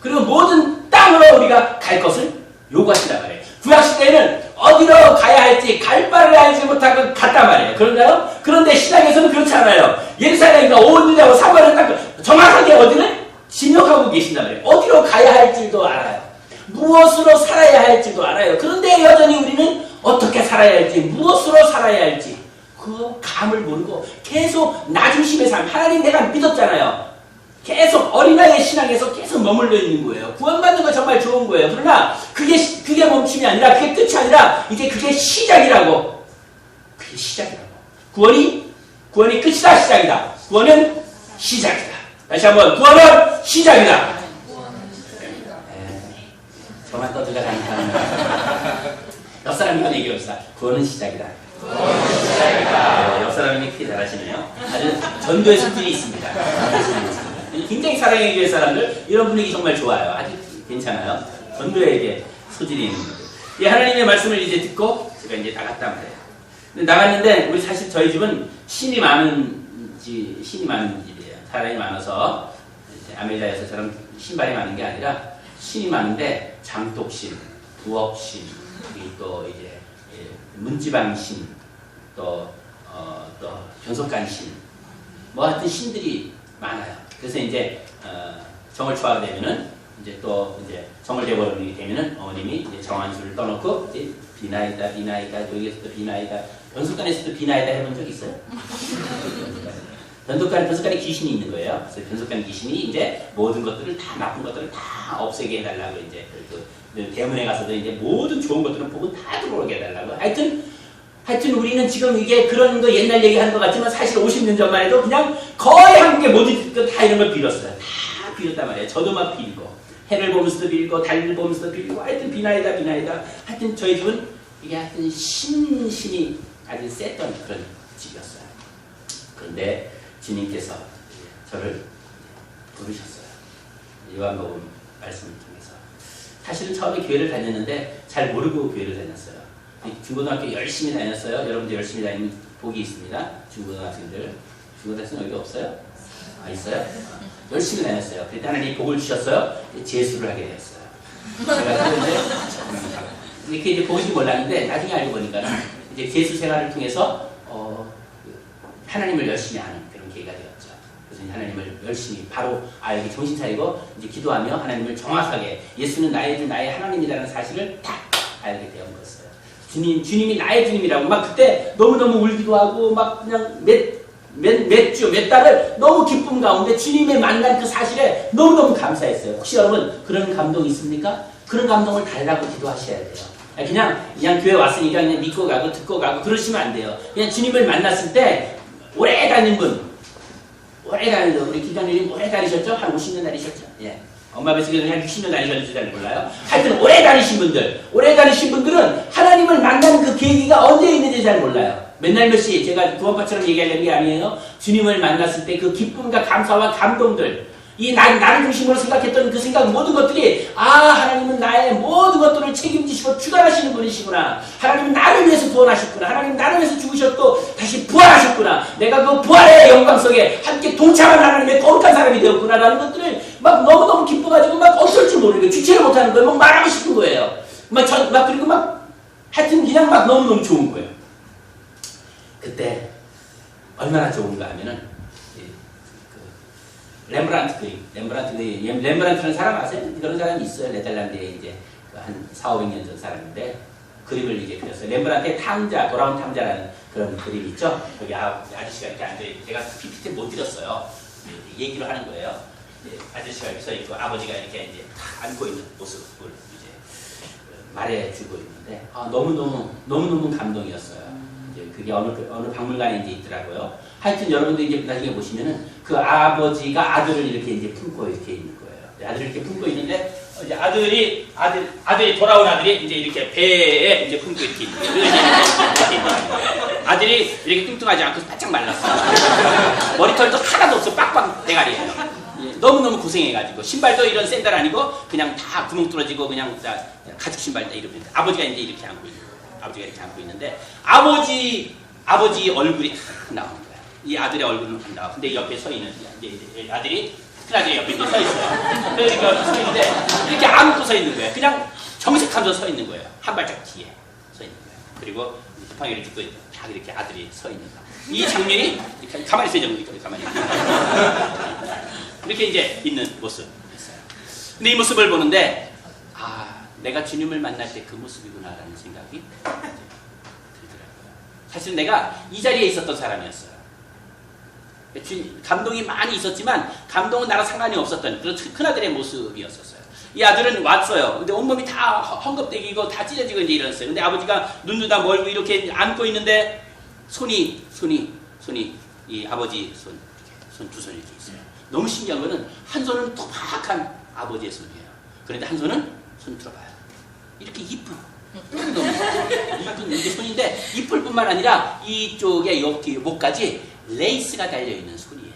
[SPEAKER 1] 그리고 모든 땅으로 우리가 갈 것을 요구하신단 말이에요. 구약시대에는 어디로 가야 할지 갈 바를 알지 못하고 갔단 말이에요. 그런가요? 그런데 신약에서는 그렇지 않아요. 예루살렘과 온 유대하고 사마리아 땅 정확하게 어디를 진역하고 계신단 말이에요. 어디로 가야 할지도 알아요. 무엇으로 살아야 할지도 알아요. 그런데 여전히 우리는 어떻게 살아야 할지, 무엇으로 살아야 할지 그 감을 모르고 계속 나 중심의 삶, 하나님 내가 믿었잖아요. 계속 어린아이의 신앙에서 계속 머물러 있는 거예요. 구원받는 거 정말 좋은 거예요. 그러나 그게 멈춤이 아니라, 그게 끝이 아니라 이제 그게 시작이라고. 그게 시작이라고. 구원이 끝이다, 시작이다. 구원은 시작이다. 다시 한번, 구원은 시작이다. 저만 떠들어가니까. 옆 사람이랑 얘기해봅시다. 구원은 시작이다. 옆 사람이 크게 잘하시네요. 아주 전도의 소질이 있습니다. 굉장히 사랑의 교회 사람들, 이런 분위기 정말 좋아요. 아주 괜찮아요. 전도에게 소질이 있는 분들. 이 하나님의 말씀을 이제 듣고 제가 이제 나갔단 말이에요. 근데 나갔는데 우리 사실 저희 집은 신이 많은 집이에요. 사람이 많아서 아메리카에서처럼 신발이 많은 게 아니라 신이 많은데 장독신, 부업신, 또 이제 문지방신, 또 변속간신, 뭐 하여튼 신들이 많아요. 그래서 이제 정월 초하가 되면은 이제 또 이제 정월 대보름이 되면은 어머님이 이제 정한수를 떠놓고 이제 비나이다 여기에서도 비나이다 변속간에서도 비나이다 해본 적 있어요? 변속간에 귀신이 있는 거예요. 그래서 변속간 귀신이 이제 모든 것들을 다 나쁜 것들을 다 없애게 해달라고 이제 그 대문에 가서도 이제 모든 좋은 것들은 복은 다 들어오게 해달라고. 하여튼 우리는 지금 이게 그런 거 옛날 얘기하는 것 같지만 사실 50년 전만 해도 그냥 거의 한국의 모든 것 다 이런 걸 빌었어요. 다 빌었단 말이에요. 저도 막 빌고 해를 보면서도 빌고 달을 보면서도 빌고 하여튼 비나이다. 하여튼 저희 집은 이게 하여튼 신이 아주 셌던 그런 집이었어요. 그런데 주님께서 저를 부르셨어요. 요한복음 말씀을 통해서. 사실은 처음에 교회를 다녔는데 잘 모르고 교회를 다녔어요. 중고등학교 열심히 다녔어요. 여러분들 열심히 다니는 복이 있습니다. 중고등학생들. 중고등학생 여기 없어요? 아, 있어요? 열심히 다녔어요. 그때 하나님이 복을 주셨어요. 재수를 하게 되었어요. 근데 그게 이제 복인지 몰랐는데 나중에 알고 보니까 이제 재수 생활을 통해서 하나님을 열심히 하는 그런 계기가 되었죠. 그래서 하나님을 열심히 바로 이렇게 정신 차리고 이제 기도하며 하나님을 정확하게 예수는 나의 주 나의 하나님이라는 사실을 딱 알게 되었어요. 주님이 나의 주님이라고 막 그때 너무너무 울기도 하고 막 그냥 몇 달을 너무 기쁨 가운데 주님의 만난 그 사실에 너무너무 감사했어요. 혹시 여러분 그런 감동 있습니까? 그런 감동을 달라고 기도하셔야 돼요. 그냥 교회 왔으니까 그냥 믿고 가고 듣고 가고 그러시면 안 돼요. 그냥 주님을 만났을 때 오래 다닌 분, 우리 기자님 오래 다니셨죠? 한 50년 다니셨죠? 예. 엄마 뱃속에서 한 60년 다니셨는지 잘 몰라요. 하여튼 오래 다니신 분들은 하나님을 만나는 그 계기가 언제 있는지 잘 몰라요. 맨날 몇 시, 제가 구원파처럼 얘기하려는 게 아니에요. 주님을 만났을 때 그 기쁨과 감사와 감동들, 나를 중심으로 생각했던 그 생각 모든 것들이 하나님은 나의 모든 것들을 책임지시고 주관하시는 분이시구나. 하나님은 나를 위해서 구원하셨구나. 하나님은 나를 위해서 죽으셨고 다시 부활하셨구나. 내가 그 부활의 영광 속에 함께 동참한 하나님의 거룩한 사람이 되었구나 라는 것들을 막 너무너무 기뻐가지고 막 어쩔 줄 모르고 주체를 못하는 거예요. 막 말하고 싶은 거예요. 그리고 하여튼 그냥 막 너무너무 좋은 거예요. 그때 얼마나 좋은가 하면은 렘브란트라는 사람 아세요? 그런 사람이 있어요. 네덜란드에 이제 한 400~500년 전 사람인데 그림을 이제 그렸어요. 렘브란트의 탕자, 돌아온 탕자라는 그런 그림 있죠? 여기 아저씨가 이렇게 앉아있고 제가 PPT 못 드렸어요. 얘기를 하는 거예요. 아저씨가 이렇게 서있고 아버지가 이렇게 이제 탁 앉고 있는 모습을 이제 말해주고 있는데 너무너무 감동이었어요. 이제 그게 어느 박물관에 이제 있더라고요. 하여튼 여러분들 이제 나중에 보시면은 그 아버지가 아들을 이렇게 이제 품고 이렇게 있는 거예요. 아들을 이렇게 품고 있는데 이제 아들이 돌아온 아들이 이제 이렇게 배에 이제 품고 이렇게 있는 거예요. 아들이 이렇게 뚱뚱하지 않고 바짝 말랐어. 머리털도 하나도 없어. 빡빡 대가리예요. 너무너무 고생해가지고 신발도 이런 샌들 아니고 그냥 다 구멍 뚫어지고 그냥 다 가죽 신발 다 이러면 아버지가 이제 이렇게 안고 있는 거예요. 아버지가 이렇게 안고 있는데 아버지 얼굴이 탁 나오는 거야. 이 아들의 얼굴은 안 나와. 근데 옆에 서 있는 이제 아들이 큰아들이 옆에 이제 서 있어요. 그러니까 서 있는데 이렇게 안고 서 있는 거예요. 그냥 정색하면서 서 있는 거예요. 한 발짝 뒤에 서 있는 거예요. 그리고 지팡이를 짚고 딱 이렇게 아들이 서 있는 거. 이 장면이 가만히 있어요. 가만히 이렇게 이제 있는 모습이었어요. 근데 이 모습을 보는데 내가 주님을 만날 때 그 모습이구나라는 생각이 들더라고요. 사실 내가 이 자리에 있었던 사람이었어요. 감동이 많이 있었지만 감동은 나랑 상관이 없었던 그런 큰아들의 모습이었었어요. 이 아들은 왔어요. 근데 온몸이 다 헝겊대기고 다 찢어지고 이제 이랬어요. 근데 아버지가 눈도 다 멀고 이렇게 안고 있는데 손이 이 아버지 손 두 손이 이렇게 있어요. 너무 신기한 거는 한 손은 토박한 아버지의 손이에요. 그런데 한 손은 손 들어봐요. 이렇게 이쁜 이게 손인데 이쁠 뿐만 아니라 이쪽에 여기 목까지 레이스가 달려있는 손이에요.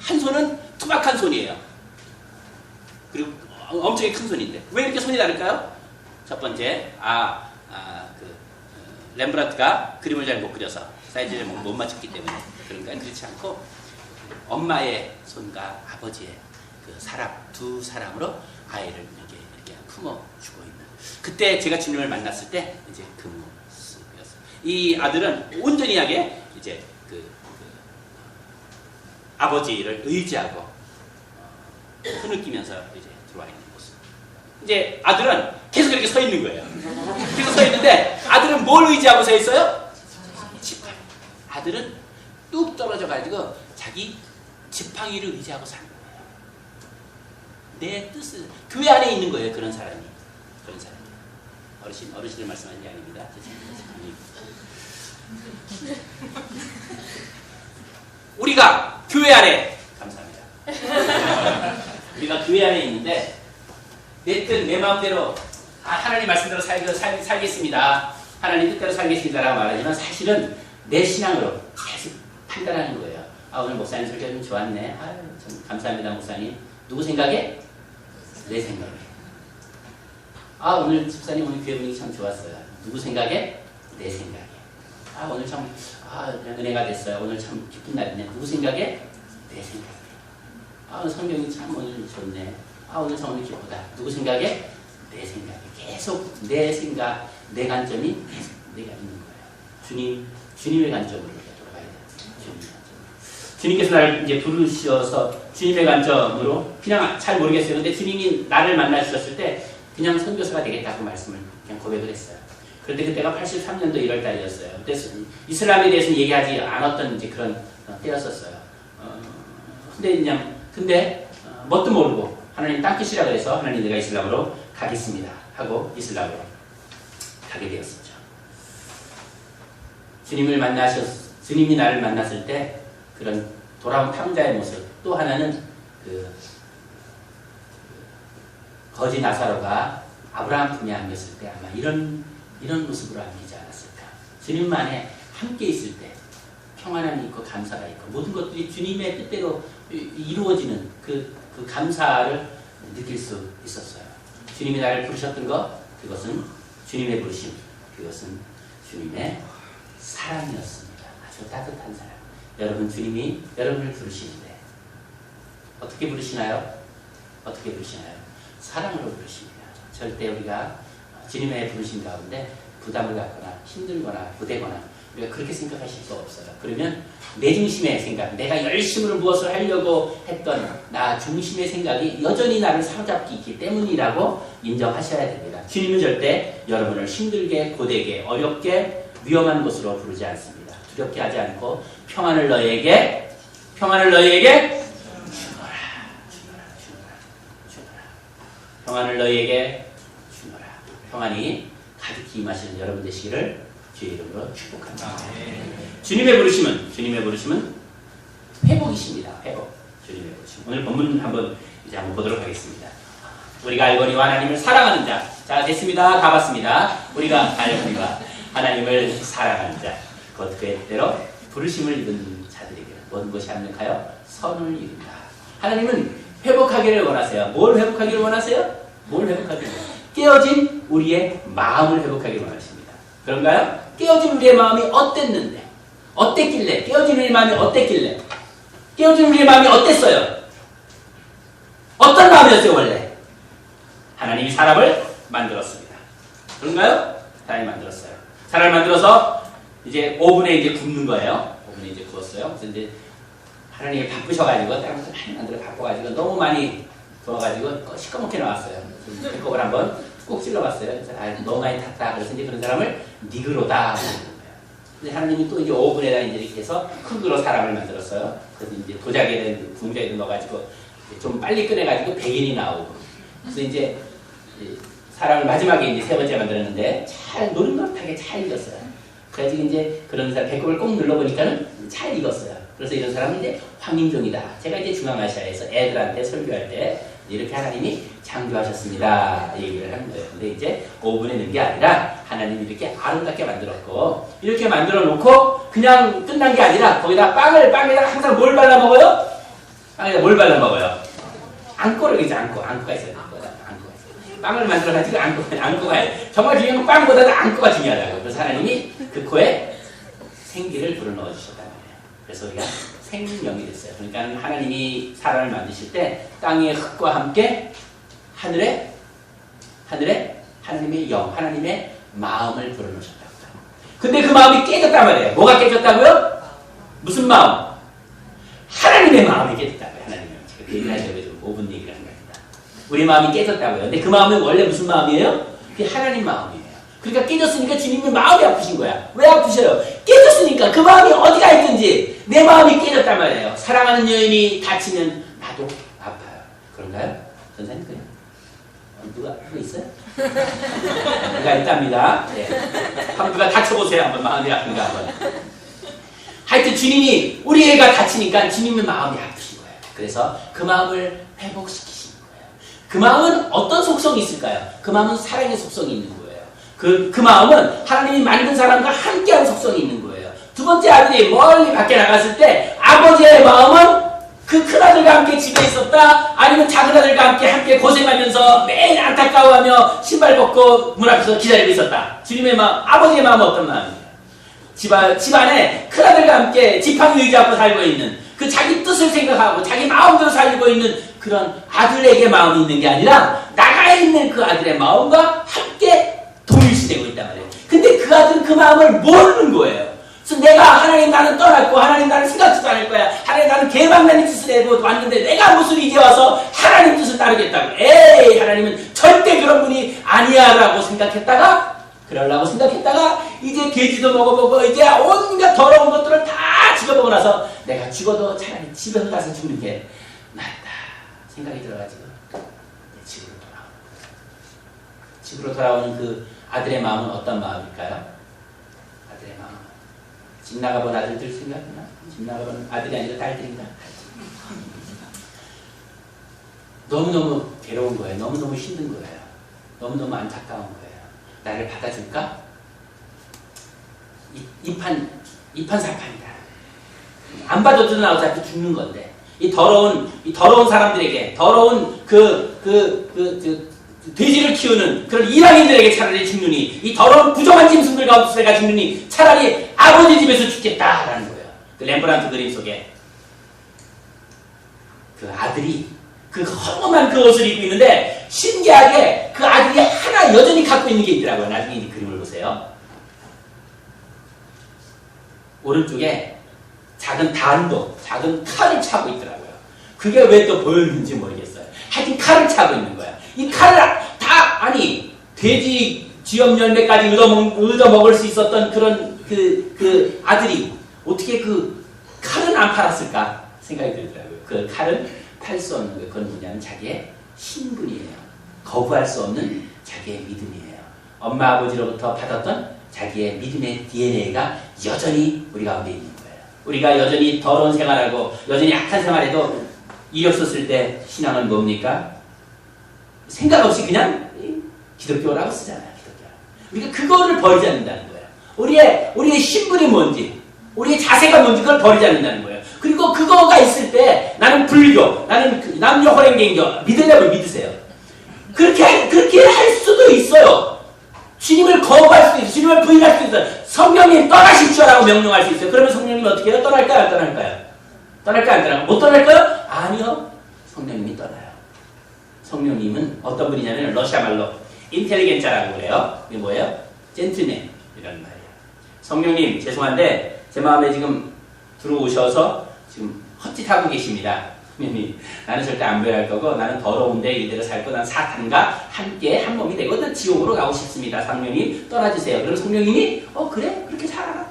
[SPEAKER 1] 한 손은 투박한 손이에요. 그리고 엄청나게 큰 손인데 왜 이렇게 손이 다를까요? 첫 번째 렘브란트가 그림을 잘 못 그려서 사이즈를 못 맞췄기 때문에 그런가요? 그렇지 않고 엄마의 손과 아버지의 두 사람으로 아이를 이렇게 품어주고 있는 그때 제가 주님을 만났을 때 이제 그 모습이었어요. 이 아들은 온전히하게 이제 아버지를 의지하고 흐느끼면서 이제 들어와 있는 모습. 이제 아들은 계속 이렇게 서 있는 거예요. 계속 서 있는데 아들은 뭘 의지하고 서 있어요? 지팡이. 아들은 뚝 떨어져가지고 자기 지팡이를 의지하고 사는 거예요. 내 뜻을 교회 안에 있는 거예요. 그런 사람이. 어르신을 말씀하는 게 아닙니다. 우리가 교회 안에 감사합니다. 우리가 교회 안에 있는데 내 뜻, 내 마음대로 하나님 말씀대로 살겠습니다. 하나님 뜻대로 살겠습니다라고 말하지만 사실은 내 신앙으로 계속 판단하는 거예요. 오늘 목사님 설교 좀 좋았네. 참 감사합니다 목사님. 누구 생각에? 내 생각에. 오늘 집사님 오늘 교회 분위기 참 좋았어요. 누구 생각에? 내 생각에. 오늘 참 은혜가 됐어요. 오늘 참 기쁜 날이네. 누구 생각에? 내 생각에. 오늘 성경이 참 오늘 좋네. 오늘 참 오늘 기쁘다. 누구 생각에? 내 생각에. 계속 내 생각, 내 관점이 계속 내가 있는 거예요. 주님의 관점으로 돌아가야 돼요. 주님께서 나를 이제 부르셔서 주님의 관점으로 그냥 잘 모르겠어요. 근데 주님이 나를 만나주셨을 때 그냥 선교사가 되겠다고 말씀을 그냥 고백을 했어요. 그런데 그때가 83년도 1월 달이었어요. 그때 이슬람에 대해서는 얘기하지 않았던 이제 그런 때였었어요. 근데 뭣도 모르고 하나님 땅끝이라 그래서 하나님 내가 이슬람으로 가겠습니다 하고 이슬람으로 가게 되었었죠. 주님이 나를 만났을 때 그런 돌아온 탕자의 모습, 또 하나는 거지 나사로가 아브라함 품에 안겼을 때 아마 이런 모습으로 안기지 않았을까. 주님만에 함께 있을 때 평안함이 있고 감사가 있고 모든 것들이 주님의 뜻대로 이루어지는 그 감사를 느낄 수 있었어요. 주님이 나를 부르셨던 것, 그것은 주님의 부르심, 그것은 주님의 사랑이었습니다. 아주 따뜻한 사랑. 여러분, 주님이 여러분을 부르시는데 어떻게 부르시나요? 사랑으로 부르십니다. 절대 우리가 주님의 부르심 가운데 부담을 갖거나 힘들거나 고되거나 우리가 그렇게 생각하실 수 없어요. 그러면 내 중심의 생각, 내가 열심으로 무엇을 하려고 했던 나 중심의 생각이 여전히 나를 사로잡고 있기 때문이라고 인정하셔야 됩니다. 주님은 절대 여러분을 힘들게, 고되게, 어렵게, 위험한 곳으로 부르지 않습니다. 두렵게 하지 않고 평안을 너에게 주노라. 평안을 너에게 주노라. 평안이 가득히 임하시는 여러분 되시기를 주의 이름으로 축복합니다. 주님의 부르심은 회복이십니다. 회복. 주님의 부르심. 오늘 본문 한번 보도록 하겠습니다. 우리가 알거니와 하나님을 사랑하는 자. 자, 됐습니다. 다 봤습니다. 우리가 알거니와 하나님을 사랑하는 자. 곧 그의 뜻대로 부르심을 입은 자들에게 모든 것이 합력하여 선을 이룬다. 하나님은 회복하기를 원하세요. 뭘 회복하기를 원하세요? 뭘 회복하기를 원하세요? 깨어진 우리의 마음을 회복하기를 원하십니다. 그런가요? 깨어진 우리의 마음이 어땠는데? 어땠길래? 깨어진 우리의 마음이 어땠길래? 깨어진 우리의 마음이 어땠어요? 어떤 마음이었어요, 원래? 하나님이 사람을 만들었습니다. 그런가요? 하나님이 만들었어요. 사람을 만들어서 이제 오븐에 이제 굽는 거예요. 오븐에 이제 구웠어요. 그래서 이제 하나님이 바쁘셔가지고, 다른 것을 많이 만들어 바빠가지고, 너무 많이 구워가지고, 시커멓게 나왔어요. 배꼽을 한번 꼭 찔러봤어요. 그래서 너무 많이 탔다. 그래서 이제 그런 사람을 니그로다. 근데 하나님이 또 이제 오븐에다 이제 이렇게 해서 흙으로 사람을 만들었어요. 그래서 이제 도자기에 분자에도 넣어가지고 좀 빨리 꺼내가지고 백인이 나오고. 그래서 이제 사람을 마지막에 이제 세 번째 만들었는데 잘 노릇노릇하게 잘 익었어요. 그래가지고 이제 그런 사람 배꼽을 꼭 눌러보니까는 잘 익었어요. 그래서 이런 사람은 이제 황인종이다. 제가 이제 중앙아시아에서 애들한테 설교할 때 이렇게 하나님이 창조하셨습니다. 얘기를 하는 거예요. 근데 이제 오븐에 넣은 게 아니라 하나님이 이렇게 아름답게 만들었고, 이렇게 만들어 놓고 그냥 끝난 게 아니라 거기다 빵에다가 항상 뭘 발라 먹어요? 빵에다 뭘 발라 먹어요? 안고를 이제 안고가 있어요. 안고가 있어요. 빵을 만들어가지고 안고가 정말 중요한 건 빵보다도 안고가 중요하다고. 그래서 하나님이 그 코에 생기를 불어넣어 주셨단 말이에요. 그래서 우리가 생명이 됐어요. 그러니까 하나님이 사람을 만드실 때 땅의 흙과 함께 하늘에 하나님의 영, 하나님의 마음을 불어넣으셨다고. 근데 그 마음이 깨졌단 말이에요. 뭐가 깨졌다고요? 무슨 마음? 하나님의 마음이 깨졌다고요. 하나님의 마음. 제가 그 얘기를 하려고 해서 5분 얘기를 하는 겁니다. 우리 마음이 깨졌다고요. 근데 그 마음은 원래 무슨 마음이에요? 그게 하나님 마음이에요. 그러니까 깨졌으니까 주님이 마음이 아프신 거야. 왜 아프셔요? 깨졌으니까 그 마음이 어디가 있든지 내 마음이 깨졌단 말이에요. 사랑하는 여인이 다치면 나도 아파요. 그런가요? 선생님 그냥 누가 있어요? 누가 있답니다. 네. 한번 누가 다쳐보세요. 한번 마음이 아픈가 한번. 하여튼 주님이 우리 애가 다치니까 주님의 마음이 아프신 거예요. 그래서 그 마음을 회복시키시는 거예요. 그 마음은 어떤 속성이 있을까요? 그 마음은 사랑의 속성이 있는 거예요. 그 마음은 하나님이 만든 사람과 함께하는 속성이 있는 거예요. 두 번째 아들이 멀리 밖에 나갔을 때 아버지의 마음은 그 큰아들과 함께 집에 있었다, 아니면 작은아들과 함께 고생하면서 매일 안타까워하며 신발 벗고 문 앞에서 기다리고 있었다. 주님의 마음, 아버지의 마음은 어떤 마음이에요? 집안에 큰아들과 함께 지팡이 의지하고 살고 있는, 그 자기 뜻을 생각하고 자기 마음대로 살고 있는 그런 아들에게 마음이 있는 게 아니라 나가 있는 그 아들의 마음과 함께 동일시되고 있단 말이에요. 근데 그 아들은 그 마음을 모르는 거예요. 그래서 내가 하나님 나는 떠났고 하나님 나는 생각지도 않을 거야. 하나님 나는 개방나는 짓을 해고 왔는데 내가 무슨 이제 와서 하나님 뜻을 따르겠다고. 에이, 하나님은 절대 그런 분이 아니야 라고 생각했다가, 그러려고 생각했다가 이제 돼지도 먹어보고 이제 온갖 더러운 것들을 다 죽여보고 나서 내가 죽어도 차라리 집에 가서 죽는 게 낫다 생각이 들어가지고 집으로 돌아오는 그 아들의 마음은 어떤 마음일까요? 아들의 마음. 집 나가본 아들들 생각나? 집 나가본 아들이 아니라 딸들인가? 너무너무 괴로운 거예요. 너무너무 힘든 거예요. 너무너무 안타까운 거예요. 나를 받아줄까? 이판사판이다. 안 받아주면 나 어차피 죽는 건데. 이 더러운 사람들에게, 더러운 돼지를 키우는 그런 일왕인들에게 차라리 죽느니, 이 더러운 부정한 짐승들 가운데서 내가 죽느니 차라리 아버지 집에서 죽겠다라는 거예요. 그 렘브란트 그림 속에 그 아들이 그 허름한 그 옷을 입고 있는데 신기하게 그 아들이 하나 여전히 갖고 있는 게 있더라고요. 나중에 이 그림을 보세요. 오른쪽에 작은 단도, 작은 칼을 차고 있더라고요. 그게 왜 또 보였는지 모르겠어요. 하여튼 칼을 차고 있는 거야. 이 칼을 돼지 쥐염 열매까지 얻어먹을 수 있었던 그런 그 아들이 어떻게 그 칼은 안 팔았을까 생각이 들더라고요. 그 칼은 팔 수 없는 거, 그건 뭐냐면 자기의 신분이에요. 거부할 수 없는 자기의 믿음이에요. 엄마 아버지로부터 받았던 자기의 믿음의 DNA가 여전히 우리 가운데 있는 거예요. 우리가 여전히 더러운 생활하고 여전히 악한 생활에도 이력 썼을 때 신앙은 뭡니까? 생각 없이 그냥 기독교라고 쓰잖아요. 기독교. 우리가 그거를 버리지 않는다는 거예요. 우리의 신분이 뭔지, 우리의 자세가 뭔지 그걸 버리지 않는다는 거예요. 그리고 그거가 있을 때 나는 불교, 나는 남녀 혼인개인교 믿으려면 믿으세요. 그렇게 할 수도 있어요. 주님을 거부할 수도 있어요. 주님을 부인할 수도 있어요. 성령님 떠나십시오라고 명령할 수 있어요. 그러면 성령님 어떻게 해요? 떠날까요? 안 떠날까요? 떠날까요? 안 떠날까요? 못 떠날까요? 아니요. 성령님이 떠나요. 성령님은 어떤 분이냐면 러시아 말로 인텔리겐자라고 그래요. 이게 뭐예요? 젠틀맨 이런 말이에요. 성령님 죄송한데 제 마음에 지금 들어오셔서 지금 헛짓하고 계십니다. 성령님 나는 절대 안 변할 거고 나는 더러운데 이대로 살고 난 사탄과 함께 한 몸이 되고 난 지옥으로 가고 싶습니다. 성령님 떠나주세요. 그럼 성령님이 그래 그렇게 살아라.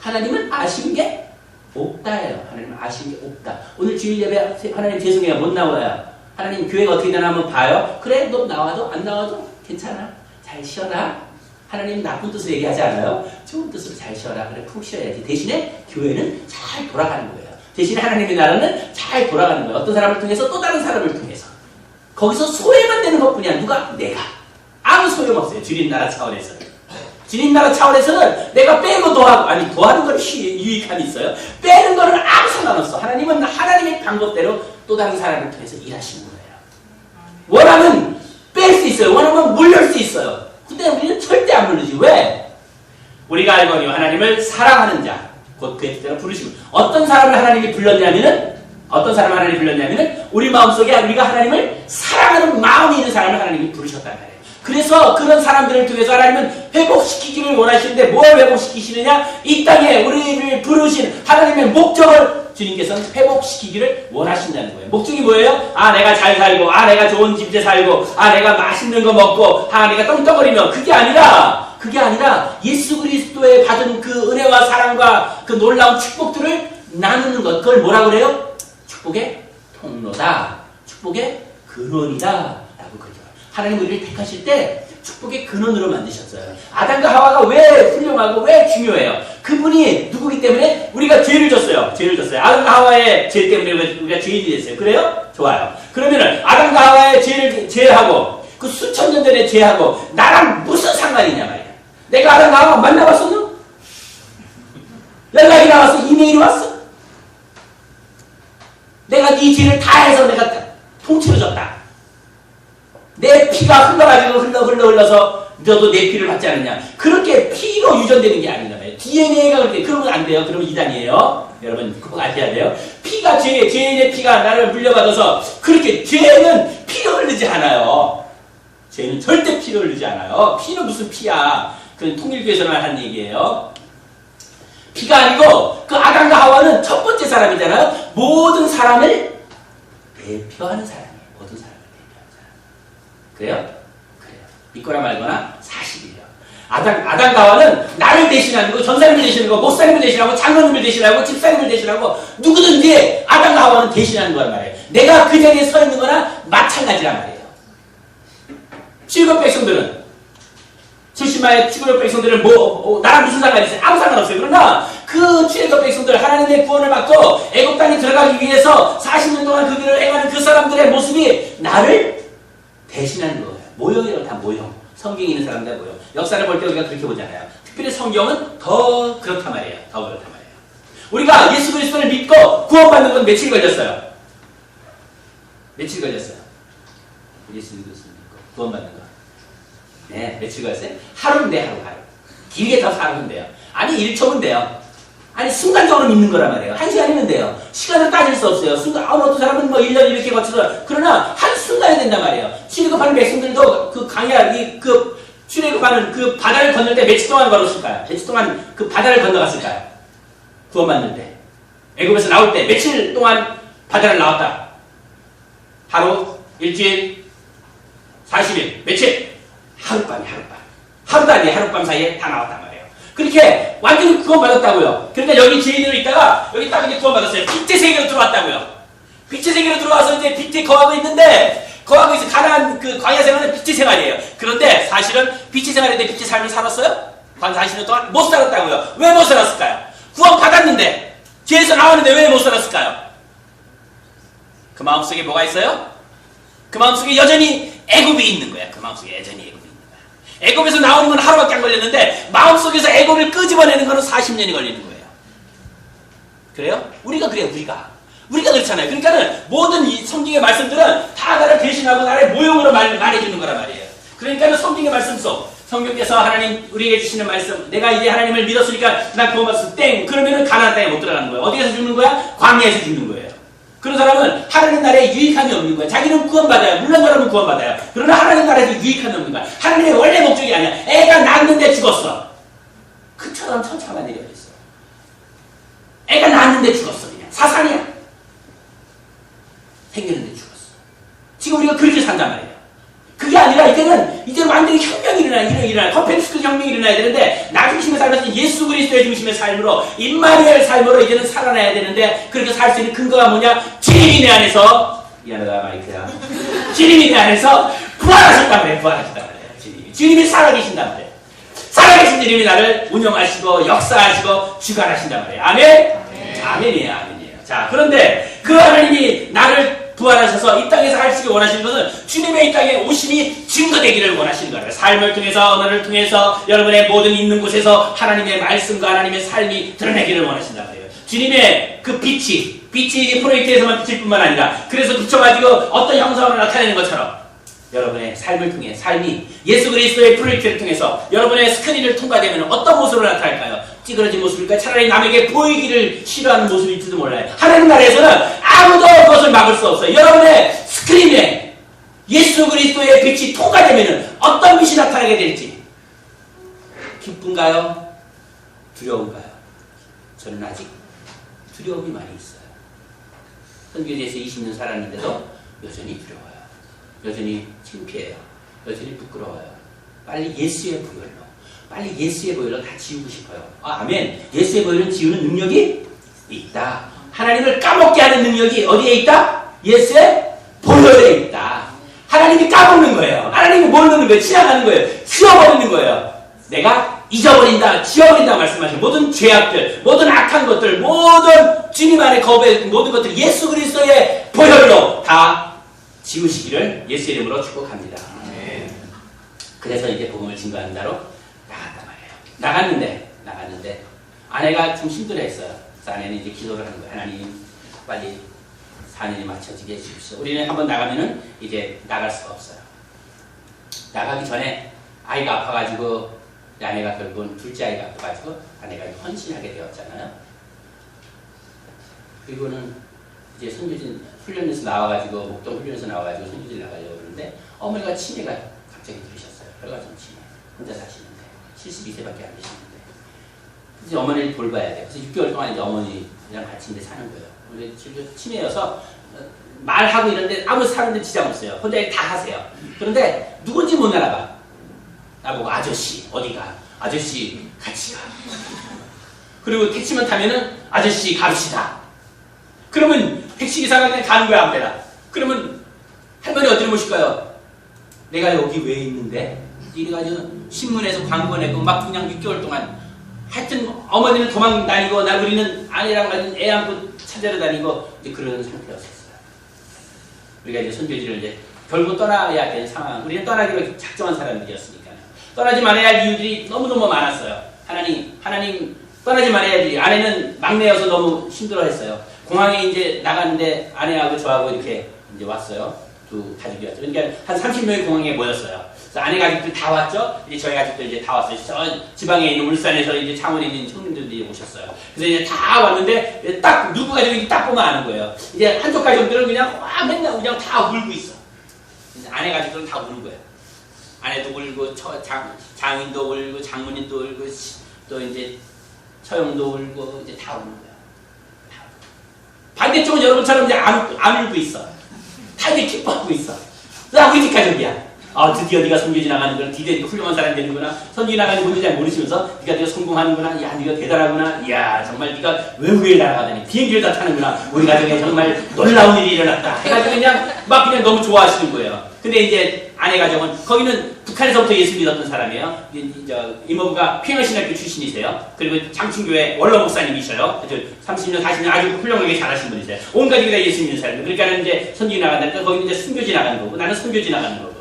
[SPEAKER 1] 하나님은 아쉬운 게 없다예요. 하나님은 아쉬운 게 없다. 오늘 주일 예배 하나님 죄송해요 못 나와요. 하나님 교회가 어떻게 되나 한번 봐요. 그래 너 나와도 안 나와도 괜찮아. 잘 쉬어라. 하나님 나쁜 뜻으로 얘기하지 않아요. 좋은 뜻으로 잘 쉬어라. 그래 푹 쉬어야지. 대신에 교회는 잘 돌아가는 거예요. 대신에 하나님의 나라는 잘 돌아가는 거예요. 어떤 사람을 통해서 또 다른 사람을 통해서. 거기서 소외만 되는 것뿐이야. 누가? 내가. 아무 소용없어요. 주님 나라 차원에서는. 주님 나라 차원에서는 내가 빼고 더하고 아니 더하는 건 유익함이 있어요. 빼는 거는 아무 상관없어. 하나님은 하나님의 방법대로 또 다른 사람을 통해서 일하시는 거예요. 원하면 뺄 수 있어요. 원하면 물릴 수 있어요. 근데 우리는 절대 안 물리지. 왜? 우리가 알거니와 하나님을 사랑하는 자, 곧 그의 뜻대로 부르시고 어떤 사람을 하나님이 불렀냐면은 우리 마음속에 우리가 하나님을 사랑하는 마음이 있는 사람을 하나님이 부르셨단 말이에요. 그래서 그런 사람들을 통해서 하나님은 회복시키기를 원하시는데 뭘 회복시키시느냐? 이 땅에 우리를 부르신 하나님의 목적을 주님께서는 회복시키기를 원하신다는 거예요. 목적이 뭐예요? 내가 잘 살고, 내가 좋은 집에 살고, 내가 맛있는 거 먹고, 내가 떵떵거리며 그게 아니라 예수 그리스도의 받은 그 은혜와 사랑과 그 놀라운 축복들을 나누는 것. 그걸 뭐라고 그래요? 축복의 통로다. 축복의 근원이다. 라고 그러죠. 하나님 우리를 택하실 때 축복의 근원으로 만드셨어요. 아담과 하와가 왜 훌륭하고 왜 중요해요? 그분이 누구기 때문에 우리가 죄를 졌어요. 아담과 하와의 죄 때문에 우리가 죄인이 됐어요. 그래요? 좋아요. 그러면은 아담과 하와의 죄하고 그 수천 년 전의 죄하고 나랑 무슨 상관이냐 말이야. 내가 아담과 하와 만나봤었나? 연락이 나왔어? 이메일이 왔어? 내가 네 죄를 다 해서 내가 통째로 졌다. 내 피가 흘러가지고 흘러서 너도 내 피를 받지 않느냐. 그렇게 피로 유전되는 게 아니다 말이에요. DNA가 그렇게 그러면 안 돼요. 그러면 이단이에요. 여러분 꼭 아셔야 돼요. 피가 죄인의 피가 나를 물려받아서 그렇게 죄는 피로 흐르지 않아요. 죄는 절대 피로 흐르지 않아요. 피는 무슨 피야. 그건 통일교에서만 한 얘기예요. 피가 아니고 그 아담과 하와는 첫 번째 사람이잖아요. 모든 사람을 대표하는 사람이에요. 모든 사람을 대표하는 사람. 그래요? 믿거나 말거나 사실이에요. 아담과 하와는 나를 대신하는 거, 전사님을 대신하고, 목사님을 대신하고, 장로님을 대신하고, 집사님을 대신하고, 누구든지 아담과 하와는 대신하는 거란 말이에요. 내가 그 자리에 서 있는 거나 마찬가지란 말이에요. 출애굽 백성들은 70만의 출애굽 백성들은 나랑 무슨 상관이 있어요? 아무 상관없어요. 그러나 그 출애굽 백성들 하나님의 구원을 받고 애굽 땅에 들어가기 위해서 40년 동안 그 길을 행하는 그 사람들의 모습이 나를 대신하는 거예요. 모형이라고 다 모형. 성경에 있는 사람들 모형. 역사를 볼 때 우리가 그렇게 보잖아요. 특별히 성경은 더 그렇단 말이에요. 우리가 예수 그리스도를 믿고 구원받는 건 며칠 걸렸어요? 며칠 걸렸어요? 예수 그리스도를 믿고 구원받는 거. 네, 며칠 걸렸어요? 하루인데 하루. 길게 더 하루면 돼요. 아니 1초면 돼요. 아니 순간적으로 믿는 거란 말이에요. 1시간이면 돼요. 시간을 따질 수 없어요. 어떤 사람은 1년 이렇게 거쳐서 그러나 한순간에 된단 말이에요. 출애굽하는 백성들도 그 광야 출애굽하는 그 바다를 건널 때 며칠 동안 걸었을까요? 며칠 동안 그 바다를 건너갔을까요? 구원받는 때. 애굽에서 나올 때 며칠 동안 바다를 나왔다. 하루, 일주일, 40일, 며칠? 하룻밤. 하루도 아니에요. 하룻밤 사이에 다 나왔단 말이에요. 그렇게 완전히 구원받았다고요. 그러니까 여기 죄인으로 있다가 여기 딱 이제 구원받았어요. 빛의 세계로 들어왔다고요. 빛의 세계로 들어와서 이제 빛에 거하고 있는데 거하고 있어 가나안 그 광야 생활은 빛의 생활이에요. 그런데 사실은 빛의 생활인데 빛의 삶을 살았어요? 한 40년 동안 못 살았다고요. 왜 못 살았을까요? 구원받았는데 죄에서 나왔는데 왜 못 살았을까요? 그 마음속에 뭐가 있어요? 그 마음속에 여전히
[SPEAKER 2] 애굽이 있는 거야. 그 마음속에 여전히 애굽이 있는 거야. 애굽에서 나오는 건 하루밖에 안 걸렸는데 마음속에서 애굽을 끄집어내는 거는 40년이 걸리는 거예요. 그래요? 우리가 그래요. 우리가 그렇잖아요. 그러니까는 모든 이 성경의 말씀들은 다 나를 대신하고 나를 모형으로 말해주는 거란 말이에요. 그러니까는 성경의 말씀 속 성경께서 하나님 우리에게 주시는 말씀, 내가 이제 하나님을 믿었으니까 난 구원받았어 땡 그러면은 가나안 땅에 못 들어가는 거예요. 어디에서 죽는 거야? 광야에서 죽는 거예요. 그런 사람은 하나님 나라에 유익함이 없는 거야. 자기는 구원받아요. 물론 여러분 구원받아요. 그러나 하나님 나라에서 유익함이 없는 거야. 하나님의 원래 목적이 아니야. 애가 낳는데 죽었어. 그처럼 천차만 내려있어. 애가 낳는데 죽었어. 그냥 사상이야. 생겼는데 죽었어. 지금 우리가 그렇게 산단 말이에요. 그게 아니라 이제 완전히 혁명이 일어나 코페르니쿠스 혁명이 일어나야 되는데 나 중심의 삶에서 예수 그리스도의 중심의 삶으로 임마누엘 삶으로 이제는 살아나야 되는데 그렇게 살 수 있는 근거가 뭐냐? 주님이 내 안에서 미안하다 마이크야. 주님이 내 안에서 부활하셨단 말이에요. 부활하셨단 말이에요. 주님이 살아계신단 말이에요. 살아계신 주님이 나를 운영하시고 역사하시고 주관하신단 말이에요. 아멘? 아멘이에요. 아멘이에요. 자, 그런데 그 하나님이 나를 부활하셔서 이 땅에서 하시기 원하시는 것은 주님의 이 땅에 오심이 증거되기를 원하시는 거예요. 삶을 통해서 언어를 통해서 여러분의 모든 있는 곳에서 하나님의 말씀과 하나님의 삶이 드러내기를 원하신다고 해요. 주님의 그 빛이 프로젝트에서만 비칠 뿐만 아니라 그래서 비춰가지고 어떤 형상으로 나타내는 것처럼 여러분의 삶을 통해 삶이 예수 그리스도의 프로젝트를 통해서 여러분의 스크린을 통과되면 어떤 모습으로 나타날까요? 찌그러진 모습일까요? 차라리 남에게 보이기를 싫어하는 모습일지도 몰라요. 하나님 나라에서는 아무도 그것을 막을 수 없어요. 여러분의 스크린에 예수 그리스도의 빛이 통과되면 어떤 빛이 나타나게 될지 기쁜가요? 두려운가요? 저는 아직 두려움이 많이 있어요. 선교지에서 20년 살았는데도 여전히 두려워요. 여전히 창피해요. 여전히 부끄러워요. 빨리 예수의 보혈로 다 지우고 싶어요. 아멘. 예수의 보혈은 지우는 능력이 있다. 하나님을 까먹게 하는 능력이 어디에 있다? 예수의 보혈에 있다. 하나님이 까먹는 거예요. 하나님이 뭘 넣는 거예요? 지나가는 거예요. 지워버리는 거예요. 내가 잊어버린다, 지워버린다 말씀하시죠. 모든 죄악들, 모든 악한 것들, 모든 주님 안에 거부의 모든 것들 예수 그리스도의 보혈로 다 지우시기를 예수의 이름으로 축복합니다. 그래서 이제 복음을 증거하는 자로 나갔단 말이에요. 나갔는데 아내가 좀 힘들어했어요. 그래서 아내는 이제 기도를 하는 거예요. 하나님 빨리 4년이 맞춰지게 해주십시오. 우리는 한번 나가면은 이제 나갈 수가 없어요. 나가기 전에 아이가 아파가지고 아내가 결국은 둘째 아이가 아파가지고 아내가 헌신하게 되었잖아요. 그리고는 이제 선교진 훈련에서 나와가지고 목동 훈련에서 나와가지고 선교진 나가려고 그러는데 어머니가 치매가 갑자기 들으셨어요. 혈관성 치매. 혼자 사시는데 72세밖에 안 되시는데 이제 어머니를 돌봐야 돼요. 그래서 6개월 동안 이제 어머니랑 같이 이제 사는 거예요. 원래 치매여서 말하고 이런데 아무 사는데 지장 없어요. 혼자 다 하세요. 그런데 누군지 못 알아봐. 나보고 아저씨 어디가? 아저씨 같이 가. 그리고 택시만 타면은 아저씨 갑시다. 그러면 택시기사가 그냥 가는 거야, 앞에다. 그러면 할머니 어디로 모실까요? 내가 여기 왜 있는데? 이래가지고 신문에서 광고 내고 막 그냥 6개월 동안 하여튼 어머니는 도망 다니고 우리는 아내랑 같이 애 안고 찾아러 다니고 이제 그런 상태였었어요. 우리가 이제 선교지를 이제 결국 떠나야 되는 상황. 우리는 떠나기로 작정한 사람들이었으니까요. 떠나지 말아야 할 이유들이 너무너무 많았어요. 하나님 떠나지 말아야지. 아내는 막내여서 너무 힘들어했어요. 공항에 이제 나갔는데 아내하고 저하고 이렇게 이제 왔어요. 두 가족이 왔죠. 그러니까 한 30명이 공항에 모였어요. 그래서 아내 가족들 다 왔죠. 이제 저희 가족들 이제 다 왔어요. 저 지방에 있는 울산에서 이제 창원에 있는 형님들이 오셨어요. 그래서 이제 다 왔는데 딱 누구 가족인지 딱 보면 아는 거예요. 이제 한쪽 가족들은 그냥 와 맨날 그냥 다 울고 있어. 이제 아내 가족들은 다 우는 거예요. 아내도 울고 장인도 울고 장모님도 울고 또 이제 처형도 울고 이제 다 우는 거예요. 반대쪽은 여러분처럼 이제 안 울고 있어. 다 이제 기뻐하고 있어. 나 우리 집 가족이야. 드디어 네가 선교지 나가는구나. 드디어 훌륭한 사람이 되는구나. 선교지 나가는 뭔지 잘 모르시면서 네가 성공하는구나. 야, 네가 대단하구나. 이야, 정말 네가 외국에 날아가다니 비행기를 다 타는구나. 우리 가정에 정말 놀라운 일이 일어났다. 해가지고 그냥 너무 좋아하시는 거예요. 근데 이제 아내 가정은 거기는 북한에서부터 예수 믿었던 사람이에요. 이모부가 평양신학교 출신이세요. 그리고 장충교회 원로 목사님이셔요. 30년, 40년 아주 훌륭하게 잘하신 분이세요. 온 가족이 다 예수 믿는 사람이에요. 그러니까 이제 선교지 나간다니까 거기는 이제 순교지 나가는 거고 나는 선교지 나가는 거고.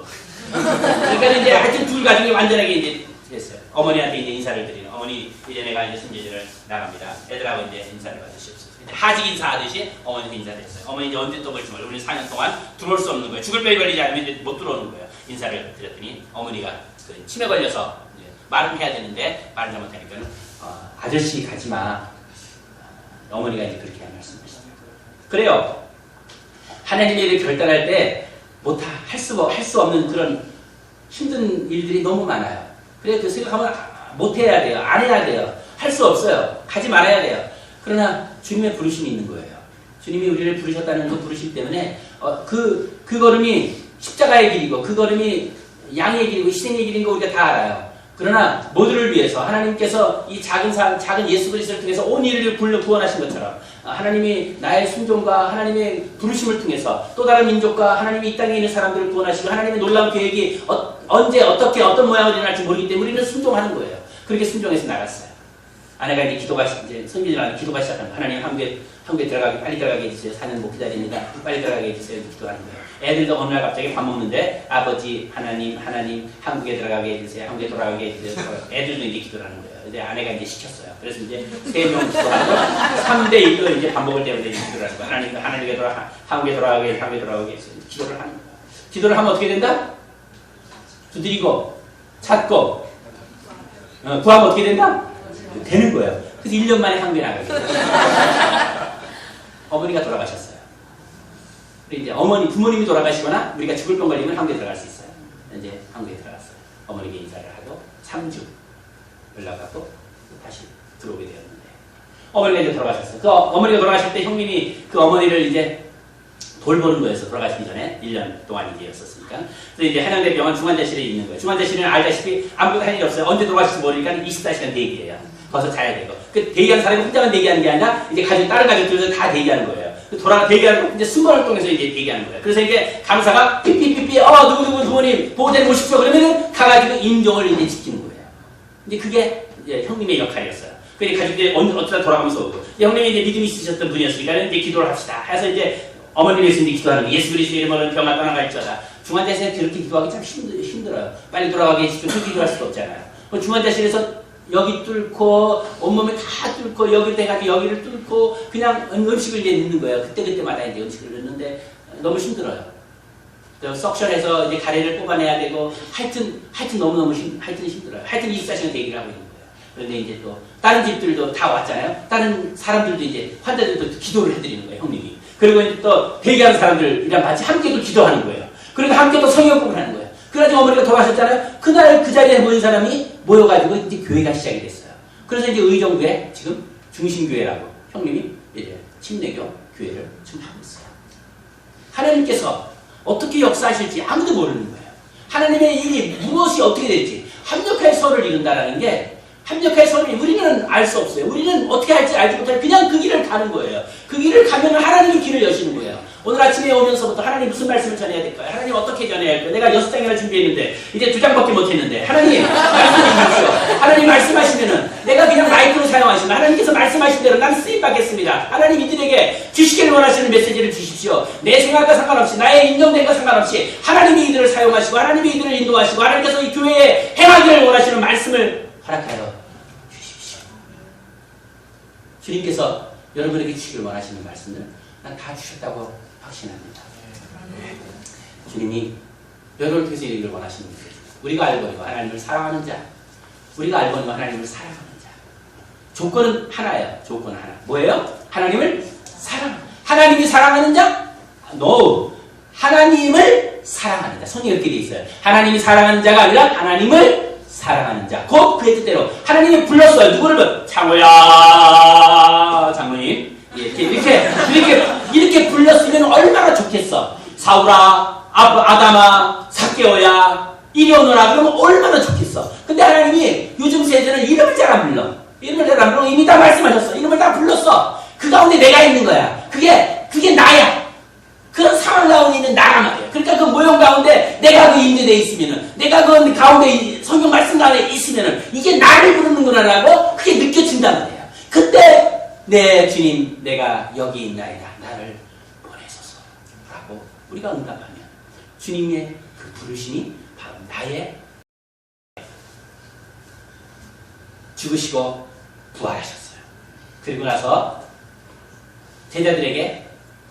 [SPEAKER 1] 그러니까 이제 하여튼 둘 가정이 완전하게 이제 됐어요. 어머니한테 이제 인사를 드리는, 어머니 이제 내가 이제 손주들을 나갑니다. 애들하고 이제 인사를 받으시옵소서. 이제 하직 인사하듯이 어머니한테 인사드렸어요. 어머니 이제 언제 또 볼지 몰라. 우리는 4년 동안 들어올 수 없는 거예요. 죽을 병이 걸리지 않으면 이제 못 들어오는 거예요. 인사를 드렸더니 어머니가 그 치매 걸려서 이제 말은 해야 되는데 말을 잘못하니까는 아저씨 가지 마. 어머니가 이제 그렇게 말씀하시더라고요. 그래요. 하나님의 일을 결단할 때 할 수 없는 그런 힘든 일들이 너무 많아요. 그래 그 생각하면 못 해야 돼요. 안 해야 돼요. 할 수 없어요. 가지 말아야 돼요. 그러나 주님의 부르심이 있는 거예요. 주님이 우리를 부르셨다는 그 부르심 때문에 그 걸음이 십자가의 길이고 그 걸음이 양의 길이고 희생의 길인 거 우리가 다 알아요. 그러나 모두를 위해서 하나님께서 이 작은 예수 그리스도를 통해서 온 인류를 구원하신 것처럼 하나님이 나의 순종과 하나님의 부르심을 통해서 또 다른 민족과 하나님이 이 땅에 있는 사람들을 구원하시고 하나님의 놀라운 계획이 언제 어떻게 어떤 모양으로 일어날지 모르기 때문에 우리는 순종하는 거예요. 그렇게 순종해서 나갔어요. 아내가 이제 선지자한테 기도가 시작한 거예요. 하나님 한국에 들어가게 빨리 들어가게 해주세요. 4년 못 기다립니다. 빨리 들어가게 해주세요. 기도하는 거예요. 애들도 어느 날 갑자기 밥 먹는데 아버지 하나님 한국에 들어가게 해주세요. 한국에 돌아가게 해주세요. 애들도 이제 기도를 하는 거예요. 근데 아내가 이제 시켰어요. 그래서 이제 3명 기도하고 3대1로 이제 밥 먹을 때마다 이제 기도를 하는 거예요. 하나님께 한국에 돌아가게 해주세요. 기도를 하는 거예요. 기도를 하면 어떻게 된다? 두드리고 찾고 구하면 어떻게 된다? 되는 거예요. 그래서 1년 만에 한국에 나가게 돼요. 어머니가 돌아가셨어요. 이제 부모님이 돌아가시거나 우리가 죽을 병 걸리면 한국에 들어갈 수 있어요. 이제 한국에 들어갔어요. 어머니께 인사를 하고 3주 연락하고 다시 들어오게 되었는데 어머니가 이제 돌아가셨어요. 그 어머니가 돌아가실 때 형님이 그 어머니를 이제 돌보는 거였어. 돌아가시기 전에 1년 동안 이제였었으니까. 그래서 이제 한양대병원 중환자실에 있는 거예요. 중환자실은 알다시피 아무것도 할 일이 없어요. 언제 돌아가실지 모르니까 24시간 대기예요. 거기서 자야 되고. 그 대기하는 사람이 혼자만 대기하는 게 아니라 이제 다른 가족들도 다 대기하는 거예요. 대기하는 거 이제 순번을 통해서 이제 대기하는 거예요. 그래서 이제 간호사가 삐삐삐삐 누구 부모님 보호자님 오십시오. 그러면은 가가지고 임종을 이제 지키는 거예요. 이제 그게 이제 형님의 역할이었어요. 그래서 가족들이 어쩌다 돌아가면서 오고 형님이 이제 믿음이 있으셨던 분이었으니까 이제 기도를 합시다. 해서 이제 어머님이 이제 기도하는 거예요. 예수 그리스도 이름으로 병아 떠나갈지어다. 중환자실에 그렇게 기도하기 참 힘들어요. 빨리 돌아가게 해주시고 그렇게 기도할 수도 없잖아요. 중환자실에서 여기 뚫고 온몸에 다 뚫고 여기를 대가지고 여기를 뚫고 그냥 음식을 이제 넣는 거예요. 그때마다 이제 음식을 넣는데 너무 힘들어요. 석션해서 이제 가래를 뽑아내야 되고 하여튼 너무너무 힘들어요. 하여튼 24시간 대기를 하고 있는 거예요. 그런데 이제 또 다른 집들도 다 왔잖아요. 다른 사람들도 이제 환자들도 기도를 해드리는 거예요. 형님이. 그리고 이제 또 대기하는 사람들이랑 같이 함께도 기도하는 거예요. 그리고 함께 또 성경법을 하는 거예요. 그래가지고 어머니가 돌아가셨잖아요. 그날 그 자리에 모인 사람이 모여가지고 이제 교회가 시작이 됐어요. 그래서 이제 의정부에 지금 중심교회라고 형님이 이제 침례교 교회를 지금 하고 있어요. 하나님께서 어떻게 역사하실지 아무도 모르는 거예요. 하나님의 일이 무엇이 어떻게 될지 합력할 서를 이룬다라는 게 합력할 서를 우리는 알 수 없어요. 우리는 어떻게 할지 알지 못하고 그냥 그 길을 가는 거예요. 그 길을 가면 하나님이 길을 여시는 거예요. 오늘 아침에 오면서부터 하나님 무슨 말씀을 전해야 될까요? 하나님 어떻게 전해야 할까요? 내가 6장이나 준비했는데 이제 2장밖에 못했는데 하나님 말씀해 주십시오. 하나님 말씀하시면은 내가 그냥 마이크로 사용하시면 하나님께서 말씀하신 대로 난 쓰임받겠습니다. 하나님 이들에게 주시기를 원하시는 메시지를 주십시오. 내 생각과 상관없이 나의 인정됨과 상관없이 하나님이 이들을 사용하시고 하나님이 이들을 인도하시고 하나님께서 이 교회에 행하기를 원하시는 말씀을 허락하여 주십시오. 주님께서 여러분에게 주시기를 원하시는 말씀을 난 다 주셨다고 확신합니다. 주님이 여러분을 통해서 이루기를 원하시는 것입니다. 우리가 알거니와 하나님을 사랑하는 자, 우리가 알거니와 하나님을 사랑하는 자. 조건은 하나예요. 조건은 하나. 뭐예요? 하나님을 하나님이 사랑하는 자? No. 하나님을 사랑하는 자. 손이 이렇게 돼 있어요. 하나님이 사랑하는 자가 아니라 하나님을 사랑하는 자. 곧 그의 뜻대로 하나님이 불렀어요. 누구를 창호야 장로님. 이렇게 불렀으면 얼마나 좋겠어. 사울아, 아담아, 삭개오야, 이리 오너라. 그러면 얼마나 좋겠어. 근데 하나님이 요즘 세대는 이름을 잘 안 불러. 이름을 잘 안 불러. 이미 다 말씀하셨어. 이름을 다 불렀어. 그 가운데 내가 있는 거야. 그게 나야. 그런 상황 가운데 있는 나란 말이야. 그러니까 그 모형 가운데 내가 그 임재되어 있으면은, 내가 그 가운데 성경 말씀 가운데 있으면은, 이게 나를 부르는구나라고 그게 느껴진단 말이야. 그때, 네, 주님, 내가 여기 있나이다. 나를 보내소서. 라고 우리가 응답하면 주님의 그 부르심이 나의 죽으시고 부활하셨어요. 그리고 나서 제자들에게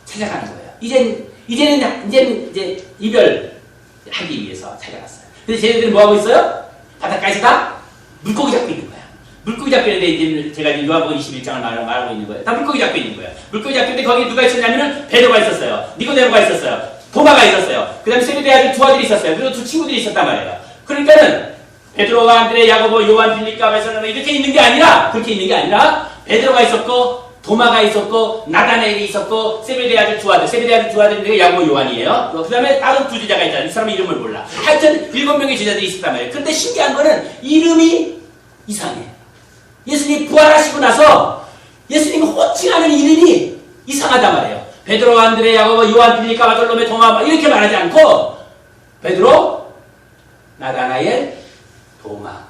[SPEAKER 1] 찾아가는 거예요. 이제는 이제 이별하기 위해서 찾아갔어요. 근데 제자들은 뭐 하고 있어요? 바닷가에서 다 물고기 잡고 있는 거야. 물고기 잡고 있는데 이제 제가 이제 요한복음 21장을 말하고 있는 거예요. 다 물고기 잡고 있는 거예요. 물고기 잡고 있는데 거기 누가 있었냐면은 베드로가 있었어요. 니고데모가 있었어요. 도마가 있었어요. 그 다음에 세베대의 아들 두 아들이 있었어요. 그리고 두 친구들이 있었단 말이에요. 그러니까는 베드로와 안드레, 야고보, 요한, 빌립, 바르사바나 이렇게 있는 게 아니라 그렇게 있는 게 아니라 베드로가 있었고 도마가 있었고 나다나엘이 있었고 세베대의 아들 두 아들, 세베대의 아들 두 아들인데 야고보, 요한이에요. 그 다음에 다른 두 제자가 있잖아요. 이 사람 이름을 몰라. 하여튼 7명의 제자들이 있었단 말이에요. 그런데 신기한 거는 이름이 이상해. 예수님이 부활하시고 나서 예수님이 호칭하는 이름이 이상하단 말이에요. 베드로, 안드레, 야고보, 요한, 빌립, 바르사바나, 도마 이렇게 말하지 않고 베드로, 나다나엘, 도마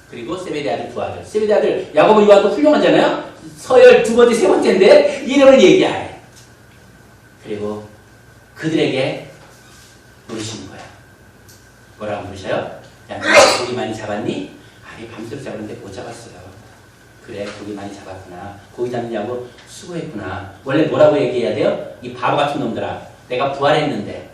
[SPEAKER 1] 그리고 세베대의 아들 두 아들. 세베대의 아들 야고보, 요한도 훌륭하잖아요. 서열 두 번째, 세 번째인데 이름을 얘기 안 해. 그리고 그들에게 물으시는 거야. 뭐라고 물으셔요? 야, 너 고기 많이 잡았니? 아니, 밤새도록 잡았는데 못 잡았어요. 그래, 고기 많이 잡았구나. 고기 잡느냐고 수고했구나. 원래 뭐라고 얘기해야 돼요? 이 바보 같은 놈들아, 내가 부활했는데,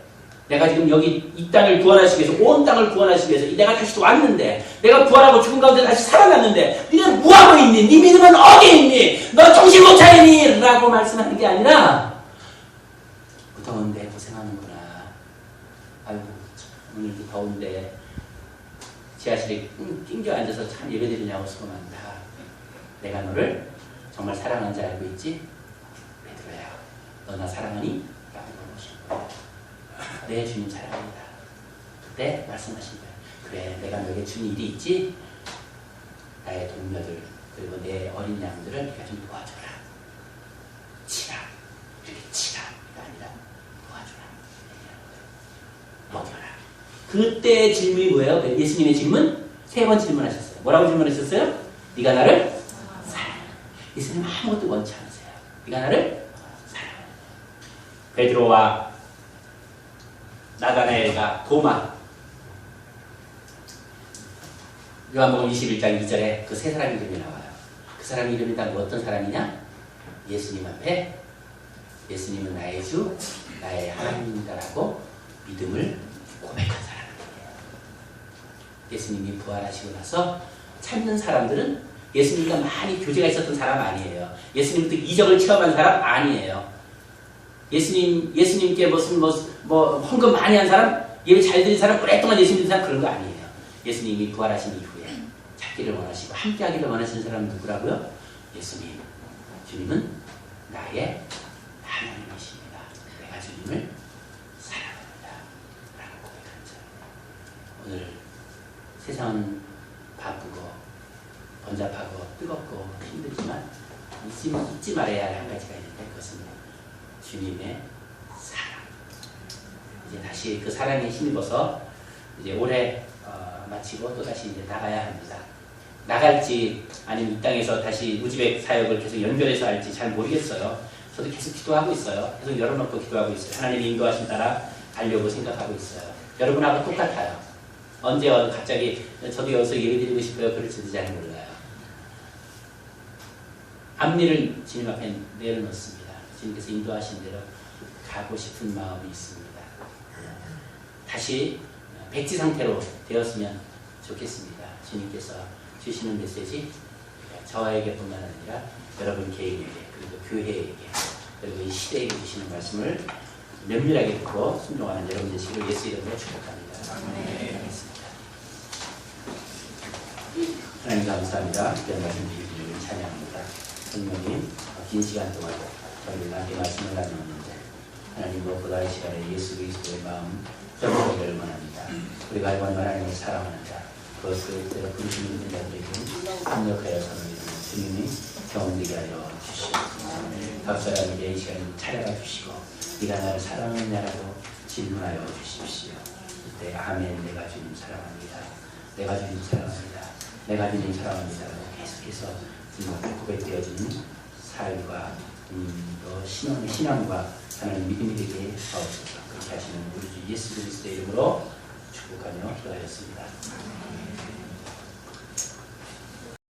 [SPEAKER 1] 내가 지금 여기 이 땅을 구원하시기 위해서, 온 땅을 구원하시기 위해서 내가 다시 또 왔는데, 내가 부활하고 죽은 가운데 다시 살아났는데 니는 뭐하고 있니? 네 믿음은 어디에 있니? 너 정신 못 차리니? 라고 말씀하는 게 아니라 더운데 고생하는구나. 아이고 오늘도 더운데 지하실에 낑겨 앉아서 참 예배드리냐고 수고한다. 내가 너를 정말 사랑하는지 알고 있지? 베드로야, 너 나 사랑하니? 라고 물어보신 거예요. 네, 주님 사랑합니다. 그때 말씀하신 거예요. 그래, 내가 너에게 준 일이 있지? 나의 동료들 그리고 내 어린 양들을 네가 좀 도와줘라. 치라. 이렇게 치라가 아니라 도와줘라. 먹여라. 그때 질문이 뭐예요? 예수님의 질문? 3번 질문하셨어요. 뭐라고 질문하셨어요? 네가 나를 사랑해. 예수님 아무것도 원치 않으세요. 네가 나를 사랑해. 베드로와 나다나엘과 도마, 요한복음 21장 2절에 그 세 사람 이름이 나와요. 그 사람 이름이 다 어떤 사람이냐? 예수님 앞에 예수님은 나의 주, 나의 하나님이다라고 믿음을 고백한 사람이에요. 예수님이 부활하시고 나서 찾는 사람들은 예수님과 많이 교제가 있었던 사람 아니에요. 예수님부터 이적을 체험한 사람 아니에요. 예수님께 무슨 헌금 많이 한 사람, 예배 잘 드린 사람, 오랫동안 예수님 믿는 사람 그런 거 아니에요. 예수님이 부활하신 이후에 찾기를 원하시고 함께하기를 원하시는 사람은 누구라고요? 예수님. 주님은 나의 하나님이십니다. 내가 주님을 사랑합니다. 라고 고백한 자. 오늘 세상은 바쁘고 번잡하고 뜨겁고 힘들지만 잊지 말아야 할 한 가지가 있는데 그것은 주님의 사랑. 이제 다시 그 사랑에 힘입어서 이제 올해 마치고 또 다시 이제 나가야 합니다. 나갈지 아니면 이 땅에서 다시 우즈벡 사역을 계속 연결해서 할지 잘 모르겠어요. 저도 계속 기도하고 있어요. 계속 열어놓고 기도하고 있어요. 하나님의 인도하심 따라 가려고 생각하고 있어요. 여러분하고 똑같아요. 언제 갑자기 저도 여기서 예배드리고 싶어요. 그럴지도 잘 몰라요. 앞니를 주님 앞에 내려놓습니다. 주님께서 인도하신 대로 가고 싶은 마음이 있습니다. 다시 백지 상태로 되었으면 좋겠습니다. 주님께서 주시는 메시지 저에게뿐만 아니라 여러분 개인에게 그리고 교회에게 그리고 이 시대에 주시는 말씀을 면밀하게 듣고 순종하는 여러분 되시기를 예수 이름으로 축복합니다. 아멘. 하나님 감사합니다. 이런 말씀 드리기를 찬양합니다. 성령님 긴 시간 동안 저희를 함께 말씀을 나누었는데 하나님 무엇보다 이 시간에 예수 그리스도의 마음 전하기를 원합니다. 우리가 알고 하나님을 사랑하는다. 그것을 때로 부르시는 믿는 자들에게 합력하여 선언해주는 주님이 경험되게 하여 주시옵소서. 각 사람에게 이 시간에 찾아가 주시고 네가 나를 사랑하느냐라고 질문하여 주십시오. 그때 아멘. 내가 주님 사랑합니다. 내가 주님 사랑합니다. 내가 주님 사랑합니다. 계속해서 주님 앞에 고백되어지는 삶과 또 신앙과 하나님 믿음이 되게 하옵소서. 그렇게 하시는 우리 주 예수 그리스도의 이름으로 축복합니다. 축복하며 기도하였습니다.